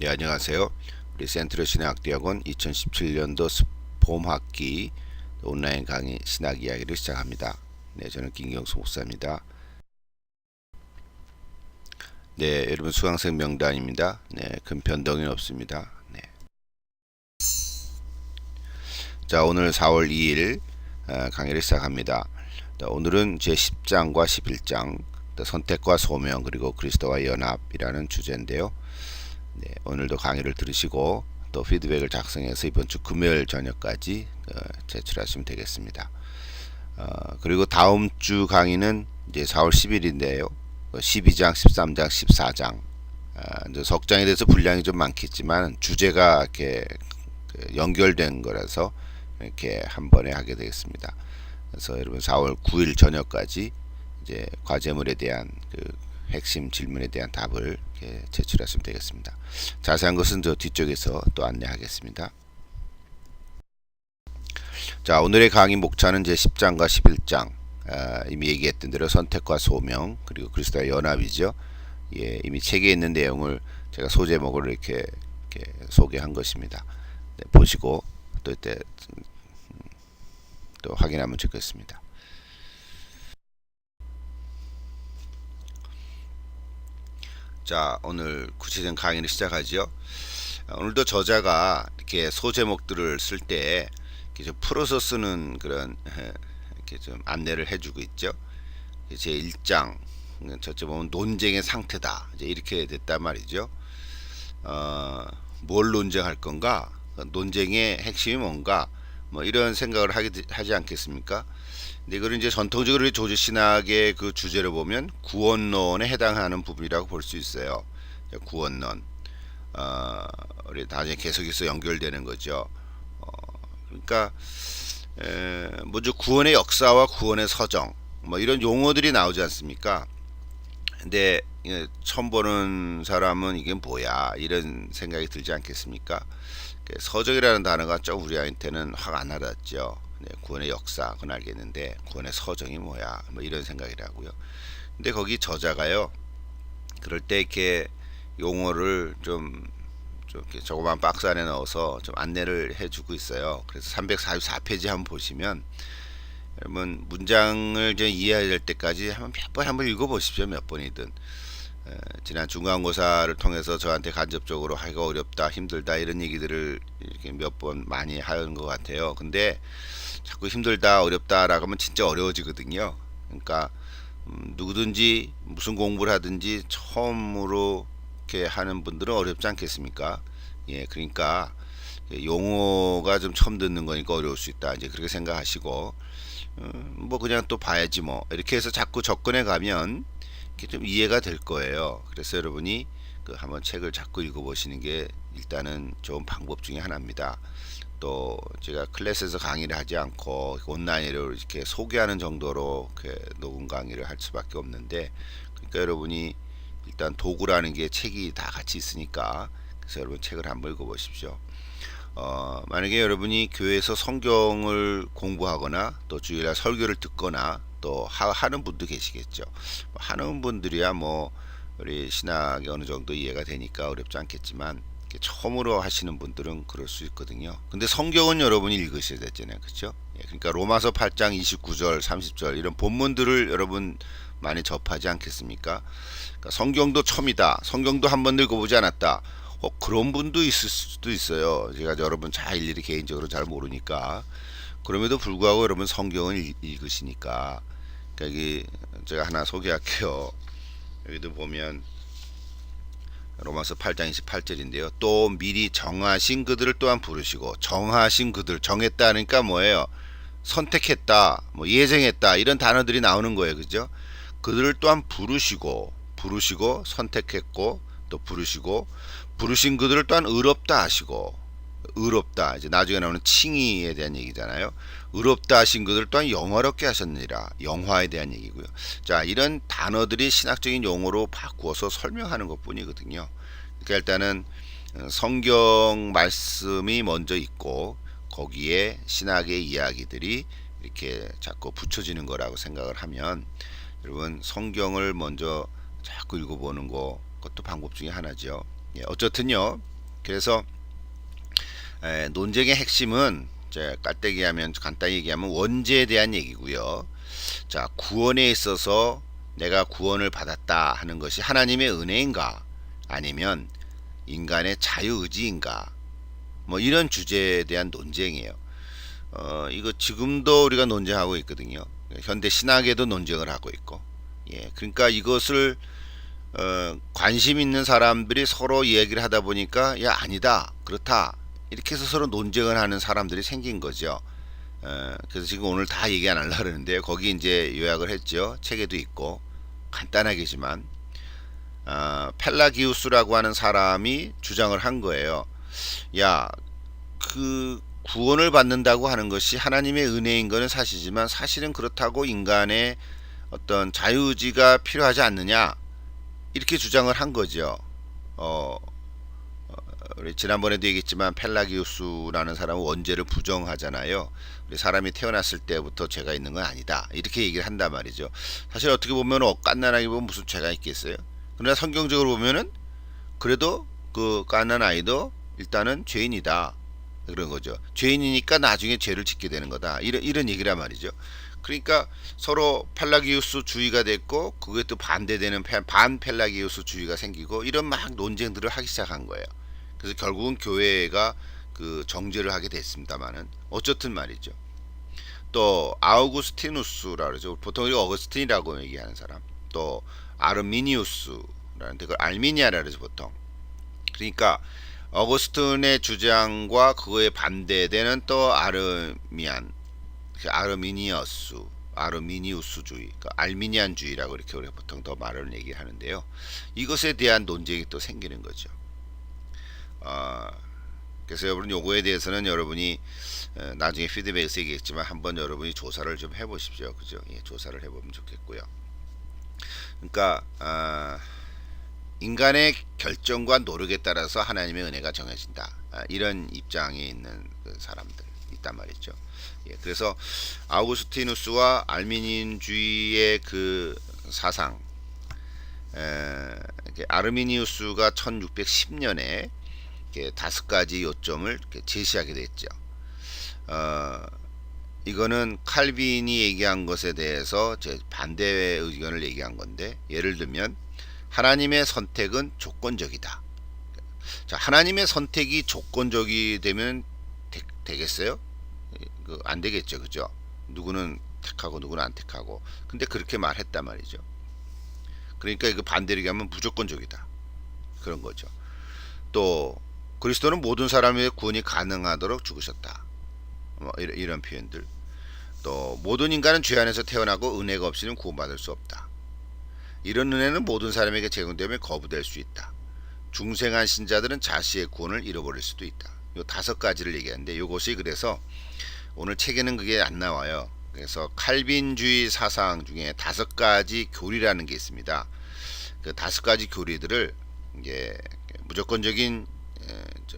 네, 안녕하세요. 우리 센트럴 신학대학원 2017년도 봄 학기 온라인 강의 신학 이야기를 시작합니다. 네, 저는 김경수 목사입니다. 네, 여러분 수강생 명단입니다. 네, 큰 변동이 없습니다. 네. 자, 오늘 4월 2일 강의를 시작합니다. 오늘은 제 10장과 11장 선택과 소명 그리고 그리스도와 연합이라는 주제인데요. 네, 오늘도 강의를 들으시고 또 피드백을 작성해서 이번 주 금요일 저녁까지 제출하시면 되겠습니다. 그리고 다음 주 강의는 이제 4월 10일인데요. 12장, 13장, 14장 석장에 대해서 분량이 좀 많겠지만 주제가 이렇게 연결된 거라서 이렇게 한 번에 하게 되겠습니다. 그래서 여러분 4월 9일 저녁까지 이제 과제물에 대한 핵심 질문에 대한 답을 제출하시면 되겠습니다. 자세한 것은 저 뒤쪽에서 또 안내하겠습니다. 자, 오늘의 강의 목차는 제 10장과 11장 이미 얘기했던 대로 선택과 소명 그리고 그리스도와 연합이죠. 예, 이미 책에 있는 내용을 제가 소제목으로 이렇게 소개한 것입니다. 네, 보시고 또 이때 또 확인하면 좋겠습니다. 자, 오늘 구체적인 강의를 시작하죠. 오늘도 저자가 이렇게 소제목들을 쓸 때 좀 풀어서 쓰는 그런 이렇게 좀 안내를 해주고 있죠. 제 1장 저쪽 보면 논쟁의 상태다. 이제 이렇게 됐단 말이죠. 뭘 논쟁할 건가? 논쟁의 핵심이 뭔가? 뭐 이런 생각을 하지 않겠습니까? 근데 이걸 이제 전통적으로 조지 신학의 그 주제로 보면 구원론에 해당하는 부분이라고 볼 수 있어요. 구원론. 우리 나중에 계속해서 연결되는 거죠. 그러니까 먼저 구원의 역사와 구원의 서정 뭐 이런 용어들이 나오지 않습니까? 근데 처음 보는 사람은 이게 뭐야 이런 생각이 들지 않겠습니까? 서정이라는 단어가 좀 우리한테는 확 안 와닿죠. 구원의 역사 그건 알겠는데 구원의 서정이 뭐야 뭐 이런 생각이라고요. 근데 거기 저자가요 그럴 때 이렇게 용어를 좀 이렇게 조그만 박스 안에 넣어서 좀 안내를 해주고 있어요. 그래서 344페이지 한번 보시면 여러분 문장을 이제 이해해야 될 때까지 몇 번 한번 읽어보십시오. 몇 번이든. 지난 중간고사를 통해서 저한테 간접적으로 하기가 어렵다, 힘들다 이런 얘기들을 이렇게 몇 번 많이 하는 것 같아요. 근데 자꾸 힘들다, 어렵다라고 하면 진짜 어려워지거든요. 그러니까 누구든지 무슨 공부를 하든지 처음으로 이렇게 하는 분들은 어렵지 않겠습니까? 예, 그러니까 용어가 좀 처음 듣는 거니까 어려울 수 있다. 이제 그렇게 생각하시고 뭐 그냥 또 봐야지 뭐 이렇게 해서 자꾸 접근해 가면 이렇게 좀 이해가 될 거예요. 그래서 여러분이 한번 책을 자꾸 읽어보시는 게 일단은 좋은 방법 중에 하나입니다. 또 제가 클래스에서 강의를 하지 않고 온라인으로 이렇게 소개하는 정도로 이렇게 녹음 강의를 할 수밖에 없는데, 그러니까 여러분이 일단 도구라는 게 책이 다 같이 있으니까 그래서 여러분 책을 한번 읽어보십시오. 만약에 여러분이 교회에서 성경을 공부하거나 또 주일날 설교를 듣거나 또 하는 분도 계시겠죠. 하는 분들이야 뭐 우리 신학이 어느 정도 이해가 되니까 어렵지 않겠지만 처음으로 하시는 분들은 그럴 수 있거든요. 근데 성경은 여러분이 읽으셔야 되잖아요. 그렇죠? 예, 그러니까 로마서 8장 29절 30절 이런 본문들을 여러분 많이 접하지 않겠습니까? 그러니까 성경도 처음이다. 성경도 한 번 읽어보지 않았다. 그런 분도 있을 수도 있어요. 제가 여러분 잘 일일이 개인적으로 잘 모르니까. 그럼에도 불구하고 여러분 성경을 읽으시니까. 그러니까 여기 제가 하나 소개할게요. 여기도 보면 로마서 8장 28절인데요. 또 미리 정하신 그들을 또한 부르시고, 정하신 그들, 정했다니까 뭐예요? 선택했다, 뭐 예정했다 이런 단어들이 나오는 거예요. 그죠? 그들을 또한 부르시고 선택했고 또 부르시고, 부르신 그들을 또한 의롭다 하시고, 의롭다 이제 나중에 나오는 칭의에 대한 얘기잖아요. 의롭다 하신 그들 또한 영화롭게 하셨느니라, 영화에 대한 얘기고요. 자, 이런 단어들이 신학적인 용어로 바꾸어서 설명하는 것뿐이거든요. 그러니까 일단은 성경 말씀이 먼저 있고 거기에 신학의 이야기들이 이렇게 자꾸 붙여지는 거라고 생각을 하면 여러분 성경을 먼저 자꾸 읽어보는 거, 그것도 방법 중에 하나죠. 예, 어쨌든요. 그래서 논쟁의 핵심은 이제 깔때기하면 간단히 얘기하면 원죄에 대한 얘기고요. 자, 구원에 있어서 내가 구원을 받았다 하는 것이 하나님의 은혜인가 아니면 인간의 자유의지인가 뭐 이런 주제에 대한 논쟁이에요. 이거 지금도 우리가 논쟁하고 있거든요. 현대 신학에도 논쟁을 하고 있고, 예, 그러니까 이것을 관심 있는 사람들이 서로 얘기를 하다 보니까 야 아니다 그렇다 이렇게 해서 서로 논쟁을 하는 사람들이 생긴 거죠. 그래서 지금 오늘 다 얘기 안 하려고 그러는데 거기 이제 요약을 했죠. 책에도 있고 간단하게지만 펠라기우스라고 하는 사람이 주장을 한 거예요. 야, 그 구원을 받는다고 하는 것이 하나님의 은혜인 것은 사실이지만 사실은 그렇다고 인간의 어떤 자유의지가 필요하지 않느냐 이렇게 주장을 한 거죠. 어, 우리 지난번에도 얘기했지만 펠라기우스라는 사람은 원죄를 부정하잖아요. 우리 사람이 태어났을 때부터 죄가 있는 건 아니다. 이렇게 얘기를 한단 말이죠. 사실 어떻게 보면 갓난아기 보면 무슨 죄가 있겠어요? 그러나 성경적으로 보면은 그래도 그 갓난 아이도 일단은 죄인이다. 그런 거죠. 죄인이니까 나중에 죄를 짓게 되는 거다. 이런 얘기란 말이죠. 그러니까 서로 펠라기우스 주의가 됐고 그게 또 반대되는 반 펠라기우스 주의가 생기고 이런 막 논쟁들을 하기 시작한 거예요. 그래서 결국은 교회가 그 정죄를 하게 됐습니다만은 어쨌든 말이죠. 또 아우구스티누스라 그러죠. 보통 이거 어거스틴이라고 얘기하는 사람. 또 아르미니우스라는 그걸 알미니아라 그러죠 보통. 그러니까 어거스틴의 주장과 그거에 반대되는 또 아르미니우스주의, 그러니까 알미니안주의라고 이렇게 우리가 보통 더 말을 얘기하는데요. 이것에 대한 논쟁이 또 생기는 거죠. 그래서 여러분 요거에 대해서는 여러분이 나중에 피드백에서 얘기했지만 한번 여러분이 조사를 좀 해보십시오. 그죠? 예, 조사를 해보면 좋겠고요. 그러니까 인간의 결정과 노력에 따라서 하나님의 은혜가 정해진다. 이런 입장에 있는 그 사람들 있단 말이죠. 예, 그래서 아우구스티누스와 알미니안주의의 그 사상, 아르미니우스가 1610년에 다섯 가지 요점을 제시하게 됐죠. 이거는 칼빈이 얘기한 것에 대해서 제 반대의 의견을 얘기한 건데, 예를 들면 하나님의 선택은 조건적이다. 자, 하나님의 선택이 조건적이 되면 되겠어요? 안 되겠죠, 그죠? 누구는 택하고 누구는 안 택하고. 근데 그렇게 말했단 말이죠. 그러니까 이거 반대로 얘기하면 무조건적이다. 그런 거죠. 또 그리스도는 모든 사람의 구원이 가능하도록 죽으셨다. 뭐 이런 표현들. 또 모든 인간은 죄 안에서 태어나고 은혜가 없이는 구원받을 수 없다. 이런 은혜는 모든 사람에게 제공되면 거부될 수 있다. 중생한 신자들은 자신의 구원을 잃어버릴 수도 있다. 요 다섯 가지를 얘기하는데 이것이 그래서 오늘 책에는 그게 안 나와요. 그래서 칼빈주의 사상 중에 다섯 가지 교리라는 게 있습니다. 그 다섯 가지 교리들을 이게 무조건적인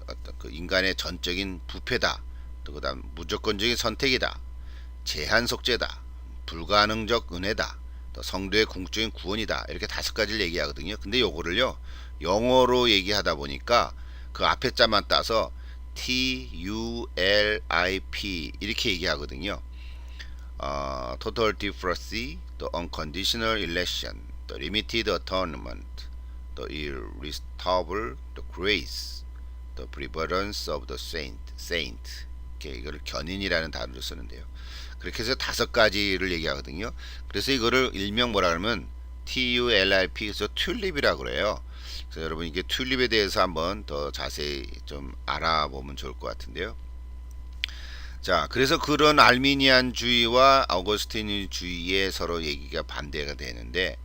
어떤 그 인간의 전적인 부패다. 또 그다음 무조건적인 선택이다. 제한 속죄다. 불가능적 은혜다. 또 성도의 궁극적인 구원이다. 이렇게 다섯 가지를 얘기하거든요. 근데 요거를요 영어로 얘기하다 보니까 그 앞에 자만 따서 TULIP 이렇게 얘기하거든요. Total Differency, 또 Unconditional Election, 또 Limited Atonement, 또 Irresistible Grace, 또 Prevalence of the Saint. 이렇게 이거를 견인이라는 단어를 쓰는데요. 그렇게 해서 다섯 가지를 얘기하거든요. 그래서 이거를 일명 뭐라 그러면 TULIP에서 튤립이라고 그래요. 그래서 여러분 이게 튤립에 대해서 한번 더 자세히 좀 알아보면 좋을 것 같은데요. 자, 그래서 그런 알미니안주의와 아우구스티누주의에 서로 얘기가 반대가 되는데,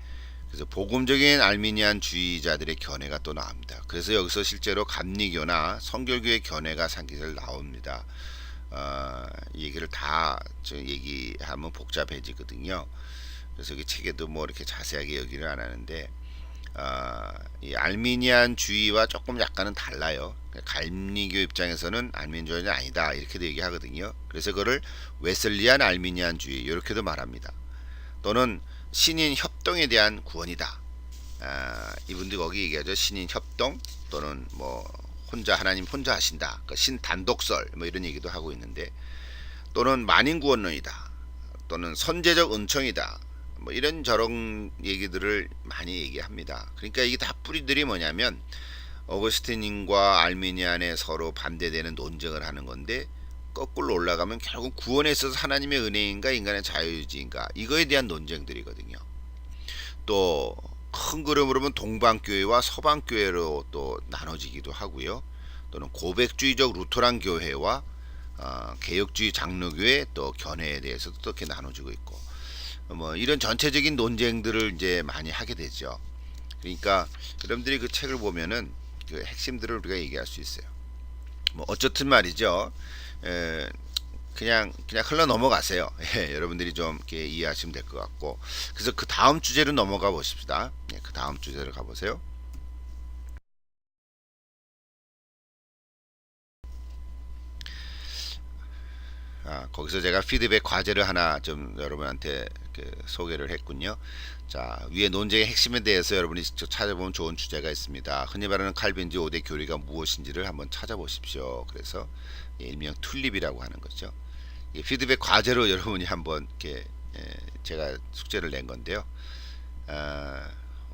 그래서 복음적인 알미니안주의자들의 견해가 또 나옵니다. 그래서 여기서 실제로 감리교나 성결교의 견해가 상기를 나옵니다. 이 얘기를 다 얘기하면 복잡해지거든요. 그래서 이 책에도 뭐 이렇게 자세하게 얘기를 안 하는데, 이 알미니안주의와 조금 약간은 달라요. 감리교 입장에서는 알미니안주의는 아니다 이렇게도 얘기하거든요. 그래서 그거를 웨슬리안 알미니안주의 이렇게도 말합니다. 또는 신인 협동에 대한 구원이다. 이분들 거기 얘기하죠. 신인 협동 또는 뭐 혼자 하나님 혼자 하신다. 그러니까 신단독설 뭐 이런 얘기도 하고 있는데, 또는 만인구원론이다. 또는 선제적 은총이다. 뭐 이런 저런 얘기들을 많이 얘기합니다. 그러니까 이게 다 뿌리들이 뭐냐면 어거스틴과 알미니안에 서로 반대되는 논쟁을 하는 건데, 거꾸로 올라가면 결국 구원에 있어서 하나님의 은혜인가 인간의 자유의지인가 이거에 대한 논쟁들이거든요. 또 큰 그림으로 보면 동방교회와 서방교회로 또 나눠지기도 하고요. 또는 고백주의적 루터란 교회와 개혁주의 장로교회 또 견해에 대해서도 이렇게 나눠지고 있고, 뭐 이런 전체적인 논쟁들을 이제 많이 하게 되죠. 그러니까 여러분들이 그 책을 보면은 그 핵심들을 우리가 얘기할 수 있어요. 뭐 어쨌든 말이죠. 그냥 흘러 넘어가세요. 여러분들이 좀 이렇게 이해하시면 될 것 같고, 그래서 그 다음 주제로 넘어가 보십시다. 그 다음 주제를 가보세요. 거기서 제가 피드백 과제를 하나 좀 여러분한테 소개를 했군요. 자, 위에 논쟁의 핵심에 대해서 여러분이 직접 찾아보면 좋은 주제가 있습니다. 흔히 말하는 칼빈주의 5대 교리가 무엇인지를 한번 찾아보십시오. 그래서 일명 튤립이라고 하는 거죠. 피드백 과제로 여러분이 한번 이렇게 제가 숙제를 낸 건데요.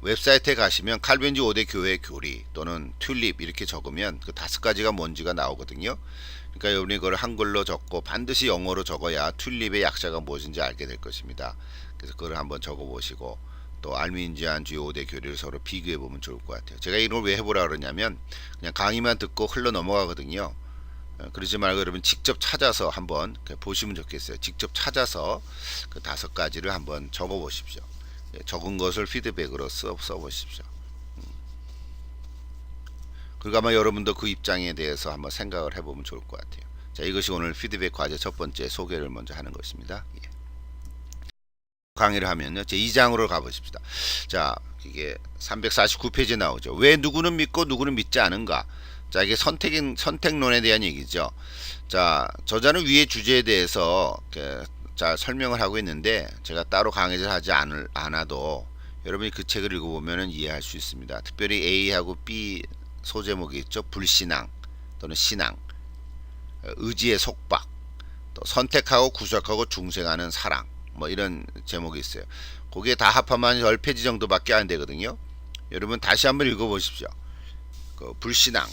웹사이트에 가시면 칼빈주의 5대 교회 교리 또는 튤립 이렇게 적으면 그 5가지가 뭔지가 나오거든요. 그러니까 여러분이 그걸 한글로 적고 반드시 영어로 적어야 튤립의 약자가 무엇인지 알게 될 것입니다. 그래서 그걸 한번 적어보시고, 또 알미니안주의 5대 교리를 서로 비교해 보면 좋을 것 같아요. 제가 이걸 왜 해보라 그러냐면 그냥 강의만 듣고 흘러 넘어가거든요. 그러지 말고 여러분 직접 찾아서 한번 보시면 좋겠어요. 직접 찾아서 그 5가지를 한번 적어보십시오. 적은 것을 피드백으로 써보십시오. 그리고 아마 여러분도 그 입장에 대해서 한번 생각을 해보면 좋을 것 같아요. 자, 이것이 오늘 피드백 과제 첫 번째 소개를 먼저 하는 것입니다. 강의를 하면요, 제 2장으로 가보십시다. 자, 이게 349페이지에 나오죠. 왜 누구는 믿고 누구는 믿지 않은가? 자, 이게 선택론에 대한 얘기죠. 자, 저자는 위의 주제에 대해서 잘 설명을 하고 있는데, 제가 따로 강의를 하지 않아도 여러분이 그 책을 읽어보면 이해할 수 있습니다. 특별히 A하고 B 소제목이 있죠. 불신앙 또는 신앙, 의지의 속박, 또 선택하고 구속하고 중생하는 사랑, 뭐 이런 제목이 있어요. 거기에 다 합하면 10페이지 정도밖에 안 되거든요. 여러분 다시 한번 읽어보십시오. 그 불신앙,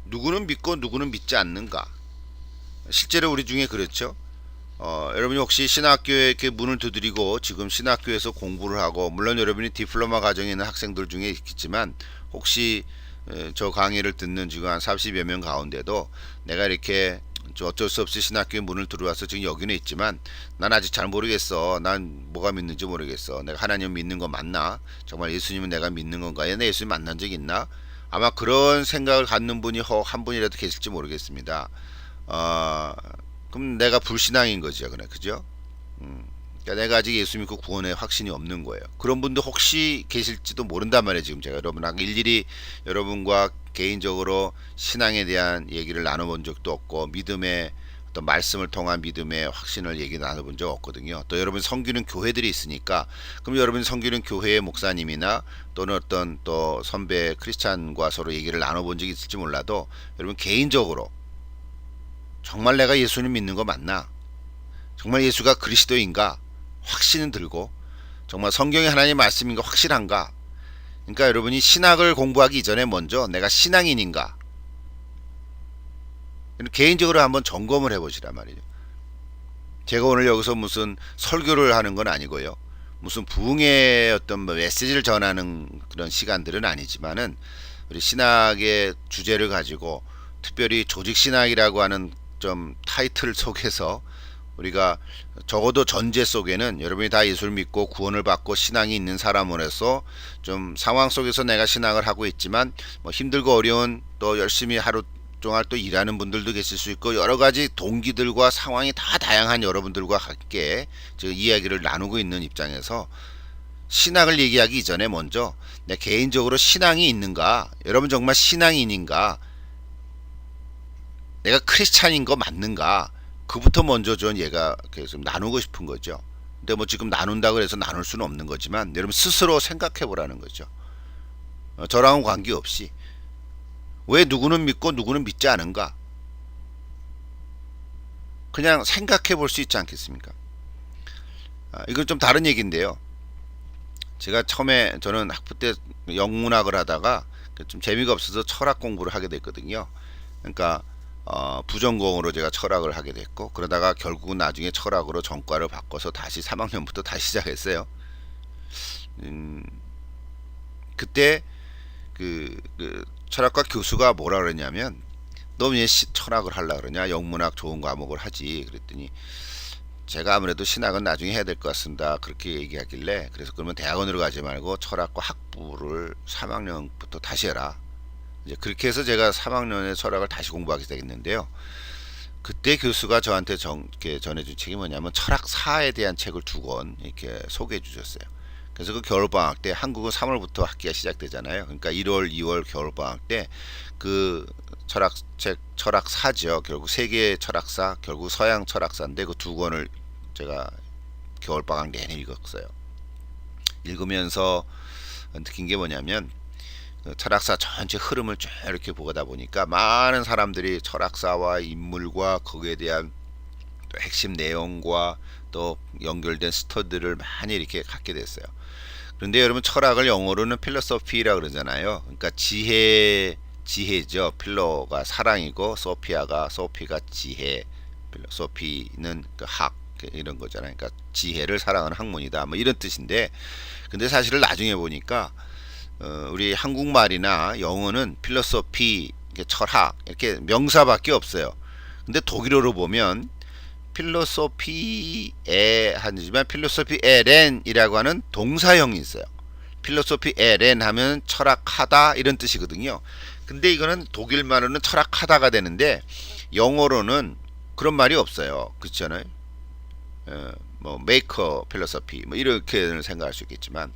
누구는 믿고 누구는 믿지 않는가? 실제로 우리 중에 그렇죠. 여러분이 혹시 신학교에 이렇게 문을 두드리고 지금 신학교에서 공부를 하고, 물론 여러분이 디플로마 과정에 있는 학생들 중에 있겠지만, 혹시 저 강의를 듣는 지금 한 30여 명 가운데도 내가 이렇게 어쩔 수 없이 신학교에 문을 들어와서 지금 여기는 있지만 난 아직 잘 모르겠어. 난 뭐가 믿는지 모르겠어. 내가 하나님 믿는 거 맞나? 정말 예수님은 내가 믿는 건가? 내 예수님 만난 적 있나? 아마 그런 생각을 갖는 분이 한 분이라도 계실지 모르겠습니다. 그럼 내가 불신앙인 거죠. 그죠? 그러니까 내가 아직 예수 믿고 구원에 확신이 없는 거예요. 그런 분도 혹시 계실지도 모른단 말이에요. 지금 제가 여러분하고 일일이 여러분과 개인적으로 신앙에 대한 얘기를 나눠본 적도 없고, 믿음의 어떤 말씀을 통한 믿음의 확신을 얘기 나눠본 적 없거든요. 또 여러분 섬기는 교회들이 있으니까, 그럼 여러분 섬기는 교회의 목사님이나 또는 어떤 또 선배 크리스찬과 서로 얘기를 나눠본 적이 있을지 몰라도, 여러분 개인적으로 정말 내가 예수님 믿는 거 맞나? 정말 예수가 그리스도인가? 확신은 들고, 정말 성경의 하나님의 말씀인가 확실한가? 그러니까 여러분이 신학을 공부하기 이전에 먼저 내가 신앙인인가? 개인적으로 한번 점검을 해보시란 말이죠. 제가 오늘 여기서 무슨 설교를 하는 건 아니고요. 무슨 부흥의 어떤 메시지를 전하는 그런 시간들은 아니지만은, 우리 신학의 주제를 가지고 특별히 조직신학이라고 하는 좀 타이틀 속에서 우리가 적어도 전제 속에는 여러분이 다 예수를 믿고 구원을 받고 신앙이 있는 사람으로서 좀 상황 속에서 내가 신앙을 하고 있지만 뭐 힘들고 어려운, 또 열심히 하루 동안 또 일하는 분들도 계실 수 있고, 여러 가지 동기들과 상황이 다 다양한 여러분들과 함께 지금 이야기를 나누고 있는 입장에서 신학을 얘기하기 이전에 먼저 내 개인적으로 신앙이 있는가, 여러분 정말 신앙인인가, 내가 크리스찬인 거 맞는가, 그부터 먼저 전 얘가 계속 나누고 싶은 거죠. 근데 뭐 지금 나눈다고 해서 나눌 수는 없는 거지만 여러분 스스로 생각해 보라는 거죠. 저랑은 관계없이 왜 누구는 믿고 누구는 믿지 않은가? 그냥 생각해 볼 수 있지 않겠습니까? 이건 좀 다른 얘기인데요. 제가 처음에 저는 학부 때 영문학을 하다가 좀 재미가 없어서 철학 공부를 하게 됐거든요. 그러니까 부전공으로 제가 철학을 하게 됐고, 그러다가 결국은 나중에 철학으로 전과를 바꿔서 다시 3학년부터 다시 시작했어요. 그때 그 철학과 교수가 뭐라 그러냐면, 너 왜 철학을 하려 그러냐? 영문학 좋은 과목을 하지. 그랬더니 제가 아무래도 신학은 나중에 해야 될 것 같습니다. 그렇게 얘기하길래, 그래서 그러면 대학원으로 가지 말고 철학과 학부를 3학년부터 다시 해라. 이제 그렇게 해서 제가 3학년에 철학을 다시 공부하게 되겠는데요. 그때 교수가 저한테 이렇게 전해준 책이 뭐냐면 철학사에 대한 책을 2권 이렇게 소개해 주셨어요. 그래서 그 겨울방학 때, 한국은 3월부터 학기가 시작되잖아요. 그러니까 1월, 2월 겨울방학 때 그 철학책, 철학사죠. 결국 세계 철학사, 결국 서양 철학사인데 그 2권을 제가 겨울방학 내내 읽었어요. 읽으면서 느낀 게 뭐냐면, 철학사 전체 흐름을 쭉 이렇게 보다 보니까 많은 사람들이 철학사와 인물과 거기에 대한 또 핵심 내용과 또 연결된 스터디를 많이 이렇게 갖게 됐어요. 그런데 여러분, 철학을 영어로는 필로소피라 그러잖아요. 그러니까 지혜죠. 필로가 사랑이고 소피가 지혜, 필로소피는 그 학, 이런 거잖아요. 그러니까 지혜를 사랑하는 학문이다, 뭐 이런 뜻인데, 근데 사실을 나중에 보니까 우리 한국말이나 영어는 필로소피, 철학 이렇게 명사밖에 없어요. 근데 독일어로 보면 필로소피에 하지만 필로소피에렌이라고 하는 동사형이 있어요. 필로소피에렌 하면 철학하다 이런 뜻이거든요. 근데 이거는 독일말로는 철학하다가 되는데 영어로는 그런 말이 없어요. 그렇잖아요. 뭐 메이커 필로소피 뭐 이렇게 생각할 수 있겠지만,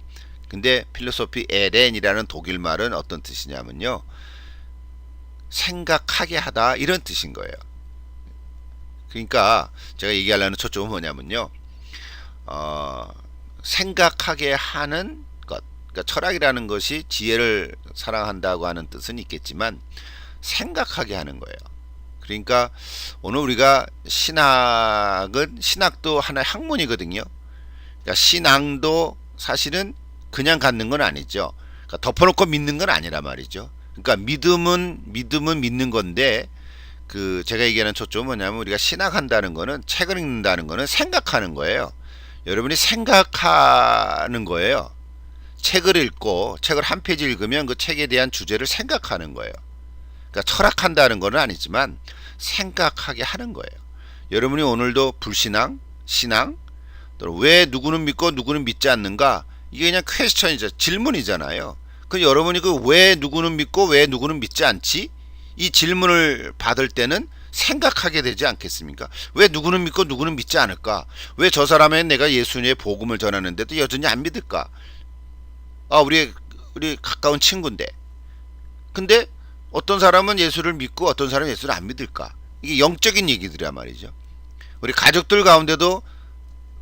근데 필로소피에렌이라는 독일말은 어떤 뜻이냐면요, 생각하게 하다 이런 뜻인 거예요. 그러니까 제가 얘기하려는 초점은 뭐냐면요, 생각하게 하는 것. 그러니까 철학이라는 것이 지혜를 사랑한다고 하는 뜻은 있겠지만 생각하게 하는 거예요. 그러니까 오늘 우리가 신학도 하나의 학문이거든요. 그러니까 신앙도 사실은 그냥 갖는 건 아니죠. 그러니까 덮어놓고 믿는 건 아니란 말이죠. 그러니까 믿음은 믿는 건데, 그 제가 얘기하는 초점은 뭐냐면, 우리가 신학한다는 거는, 책을 읽는다는 거는 생각하는 거예요. 여러분이 생각하는 거예요. 책을 읽고 책을 한 페이지 읽으면 그 책에 대한 주제를 생각하는 거예요. 그러니까 철학한다는 건 아니지만 생각하게 하는 거예요. 여러분이 오늘도 불신앙, 신앙, 또 왜 누구는 믿고 누구는 믿지 않는가, 이게 그냥 퀘스천이죠. 질문이잖아요. 그 여러분이 그 왜 누구는 믿고 왜 누구는 믿지 않지? 이 질문을 받을 때는 생각하게 되지 않겠습니까? 왜 누구는 믿고 누구는 믿지 않을까? 왜 저 사람은 내가 예수님의 복음을 전하는데도 여전히 안 믿을까? 우리 가까운 친구인데. 근데 어떤 사람은 예수를 믿고 어떤 사람은 예수를 안 믿을까? 이게 영적인 얘기들이란 말이죠. 우리 가족들 가운데도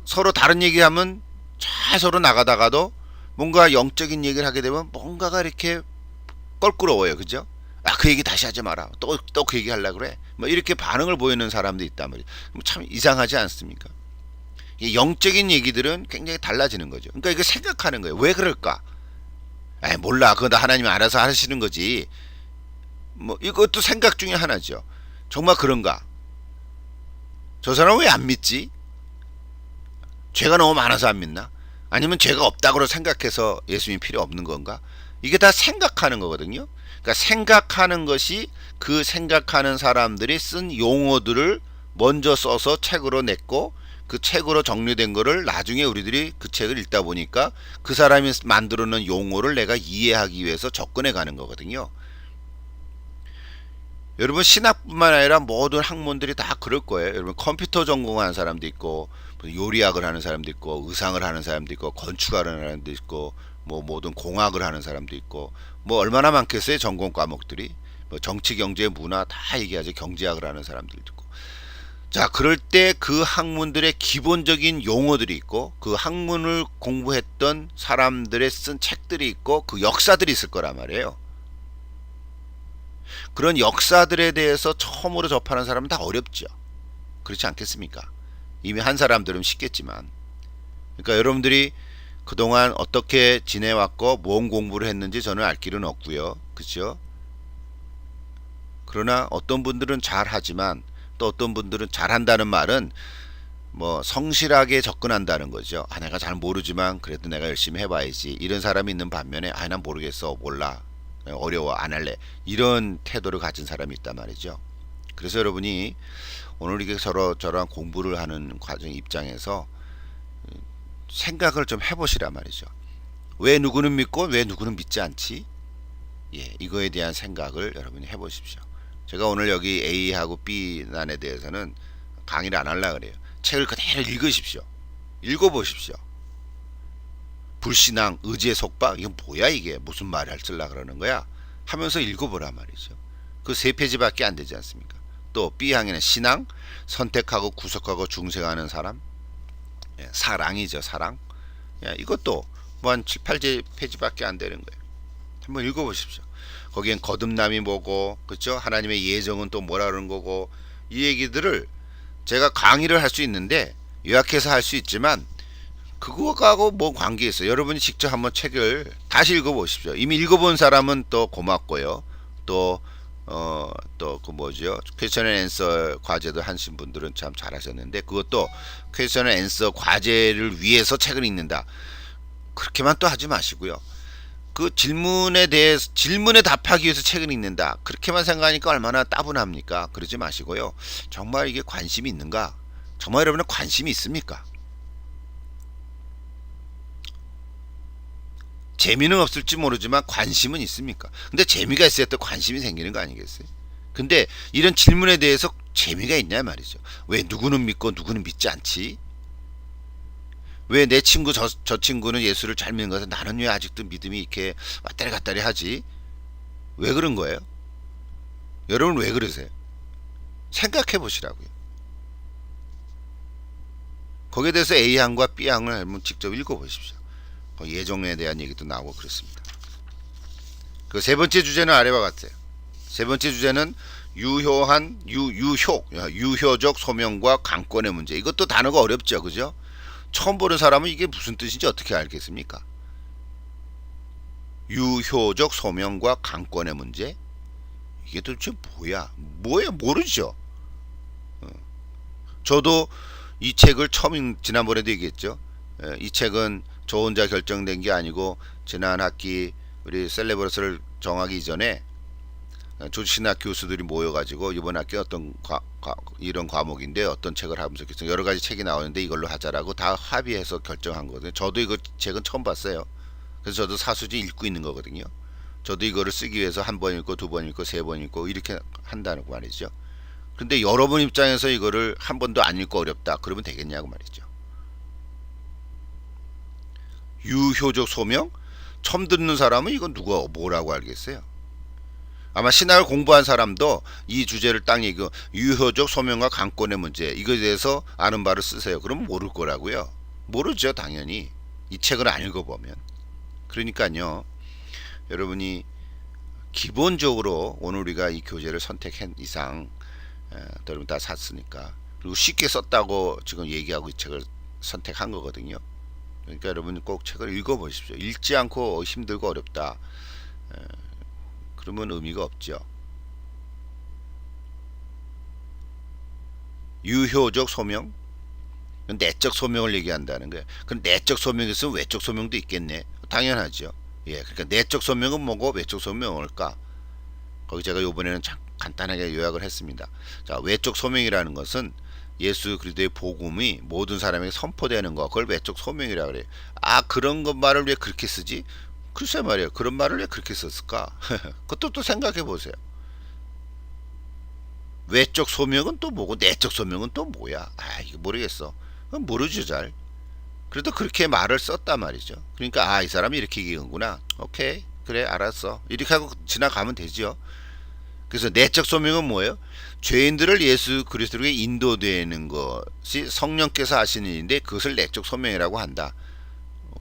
서로 다른 얘기하면 잘 서로 나가다가도 뭔가 영적인 얘기를 하게 되면 뭔가가 이렇게 껄끄러워요. 그죠? 그 얘기 다시 하지 마라. 또 그 얘기 하려고 그래. 뭐 이렇게 반응을 보이는 사람도 있단 말이에요. 참 이상하지 않습니까? 이 영적인 얘기들은 굉장히 달라지는 거죠. 그러니까 이거 생각하는 거예요. 왜 그럴까? 몰라. 그거 다 하나님이 알아서 하시는 거지. 뭐 이것도 생각 중에 하나죠. 정말 그런가? 저 사람 왜 안 믿지? 죄가 너무 많아서 안 믿나? 아니면 죄가 없다고 생각해서 예수님이 필요 없는 건가? 이게 다 생각하는 거거든요. 그러니까 생각하는 것이, 그 생각하는 사람들이 쓴 용어들을 먼저 써서 책으로 냈고, 그 책으로 정리된 거를 나중에 우리들이 그 책을 읽다 보니까 그 사람이 만들어 놓은 용어를 내가 이해하기 위해서 접근해 가는 거거든요. 여러분, 신학뿐만 아니라 모든 학문들이 다 그럴 거예요. 여러분, 컴퓨터 전공하는 사람도 있고, 요리학을 하는 사람도 있고, 의상을 하는 사람도 있고, 건축을 하는 사람도 있고, 뭐 모든 공학을 하는 사람도 있고, 뭐 얼마나 많겠어요, 전공 과목들이. 뭐 정치, 경제, 문화 다 얘기하죠. 경제학을 하는 사람들도 있고. 자, 그럴 때 그 학문들의 기본적인 용어들이 있고, 그 학문을 공부했던 사람들의 쓴 책들이 있고, 그 역사들이 있을 거란 말이에요. 그런 역사들에 대해서 처음으로 접하는 사람은 다 어렵죠. 그렇지 않겠습니까? 이미 한 사람들은 쉽겠지만. 그러니까 여러분들이 그동안 어떻게 지내왔고 뭔 공부를 했는지 저는 알 길은 없고요. 그렇죠? 그러나 어떤 분들은 잘하지만 또 어떤 분들은 잘한다는 말은 뭐 성실하게 접근한다는 거죠. 아, 내가 잘 모르지만 그래도 내가 열심히 해봐야지. 이런 사람이 있는 반면에 아, 난 모르겠어, 몰라, 어려워, 안 할래, 이런 태도를 가진 사람이 있단 말이죠. 그래서 여러분이 오늘 이게 서로 저랑 공부를 하는 과정 입장에서 생각을 좀 해보시란 말이죠. 왜 누구는 믿고 왜 누구는 믿지 않지? 예, 이거에 대한 생각을 여러분이 해보십시오. 제가 오늘 여기 A하고 B 난에 대해서는 강의를 안 하려고 그래요. 책을 그대로 읽으십시오. 읽어보십시오. 불신앙, 의지의 속박, 이건 뭐야, 이게 무슨 말을 할줄라 그러는 거야 하면서 읽어보란 말이죠. 그 세 페이지밖에 안 되지 않습니까? 또 B항에는 신앙, 선택하고 구속하고 중생하는 사람, 예, 사랑이죠, 사랑. 예, 이것도 뭐 한 7, 8페이지밖에 안 되는 거예요. 한번 읽어보십시오. 거기엔 거듭남이 뭐고, 그렇죠? 하나님의 예정은 또 뭐라 그러는 거고, 이 얘기들을 제가 강의를 할 수 있는데 요약해서 할 수 있지만 그거하고 뭐 관계 있어요. 여러분이 직접 한번 책을 다시 읽어보십시오. 이미 읽어본 사람은 또 고맙고요. 또 또 그 뭐죠? 퀘스천 앤 앤서 과제도 하신 분들은 참 잘하셨는데, 그것도 퀘스천 앤 앤서 과제를 위해서 책을 읽는다, 그렇게만 또 하지 마시고요. 그 질문에 대해서 질문에 답하기 위해서 책을 읽는다, 그렇게만 생각하니까 얼마나 따분합니까? 그러지 마시고요. 정말 이게 관심이 있는가? 정말 여러분은 관심이 있습니까? 재미는 없을지 모르지만 관심은 있습니까? 근데 재미가 있어야 또 관심이 생기는 거 아니겠어요? 근데 이런 질문에 대해서 재미가 있냐 말이죠. 왜 누구는 믿고 누구는 믿지 않지? 왜 내 친구 저 친구는 예수를 잘 믿는 것은 나는 왜 아직도 믿음이 이렇게 왔다리 갔다리 하지? 왜 그런 거예요? 여러분 왜 그러세요? 생각해 보시라고요. 거기에 대해서 A항과 B항을 한번 직접 읽어보십시오. 예정에 대한 얘기도 나오고 그렇습니다. 그 세 번째 주제는 아래와 같아요. 세 번째 주제는 유효적 소명과 강권의 문제. 이것도 단어가 어렵죠, 그죠? 처음 보는 사람은 이게 무슨 뜻인지 어떻게 알겠습니까? 유효적 소명과 강권의 문제? 이게 도대체 뭐야? 뭐야? 모르죠. 저도 이 책을 지난번에도 얘기했죠. 이 책은 저 혼자 결정된 게 아니고 지난 학기 우리 셀레버스를 정하기 전에 조지신학 교수들이 모여가지고 이번 학기 어떤 이런 과목인데 어떤 책을 하면서 여러 가지 책이 나오는데 이걸로 하자라고 다 합의해서 결정한 거거든요. 저도 이거 책은 처음 봤어요. 그래서 저도 사수지 읽고 있는 거거든요. 저도 이거를 쓰기 위해서 한 번 읽고 두 번 읽고 세 번 읽고 이렇게 한다는 말이죠. 근데 여러분 입장에서 이거를 한 번도 안 읽고 어렵다 그러면 되겠냐고 말이죠. 유효적 소명? 처음 듣는 사람은 이건 누가 뭐라고 알겠어요? 아마 신학을 공부한 사람도 이 주제를 딱 얘기하고 유효적 소명과 강권의 문제, 이거에 대해서 아는 바를 쓰세요. 그러면 모를 거라고요. 모르죠, 당연히. 이 책을 안 읽어보면. 그러니까요, 여러분이 기본적으로 오늘 우리가 이 교재를 선택한 이상 여러분 다 샀으니까, 그리고 쉽게 썼다고 지금 얘기하고 이 책을 선택한 거거든요. 그러니까 여러분 꼭 책을 읽어보십시오. 읽지 않고 힘들고 어렵다, 그러면 의미가 없죠. 유효적 소명, 내적 소명을 얘기한다는 거예요. 그럼 내적 소명이 있으면 외적 소명도 있겠네. 당연하죠. 예, 그러니까 내적 소명은 뭐고 외적 소명은 뭘까? 거기 제가 이번에는 간단하게 요약을 했습니다. 자, 외적 소명이라는 것은 예수 그리스도의 복음이 모든 사람에게 선포되는 거, 그걸 외적 소명이라고 그래요. 아, 그런 것 말을 왜 그렇게 쓰지? 글쎄 말이에요. 그런 말을 왜 그렇게 썼을까? 그것도 또 생각해 보세요. 외적 소명은 또 뭐고 내적 소명은 또 뭐야? 아, 이거 모르겠어. 모르죠, 잘. 그래도 그렇게 말을 썼단 말이죠. 그러니까 아, 이 사람이 이렇게 얘기하는구나. 오케이, 그래, 알았어. 이렇게 하고 지나가면 되죠. 그래서 내적 소명은 뭐예요? 죄인들을 예수 그리스도에게 인도되는 것이 성령께서 하시는 일인데 그것을 내적 소명이라고 한다.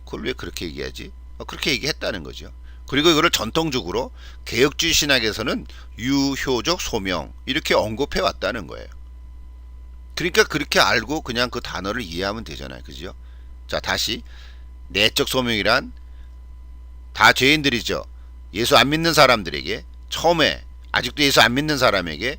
그걸 왜 그렇게 얘기하지? 그렇게 얘기했다는 거죠. 그리고 이거를 전통적으로 개혁주의 신학에서는 유효적 소명 이렇게 언급해 왔다는 거예요. 그러니까 그렇게 알고 그냥 그 단어를 이해하면 되잖아요. 그죠? 자, 다시 내적 소명이란 다 죄인들이죠. 예수 안 믿는 사람들에게 처음에 아직도 예수 안 믿는 사람에게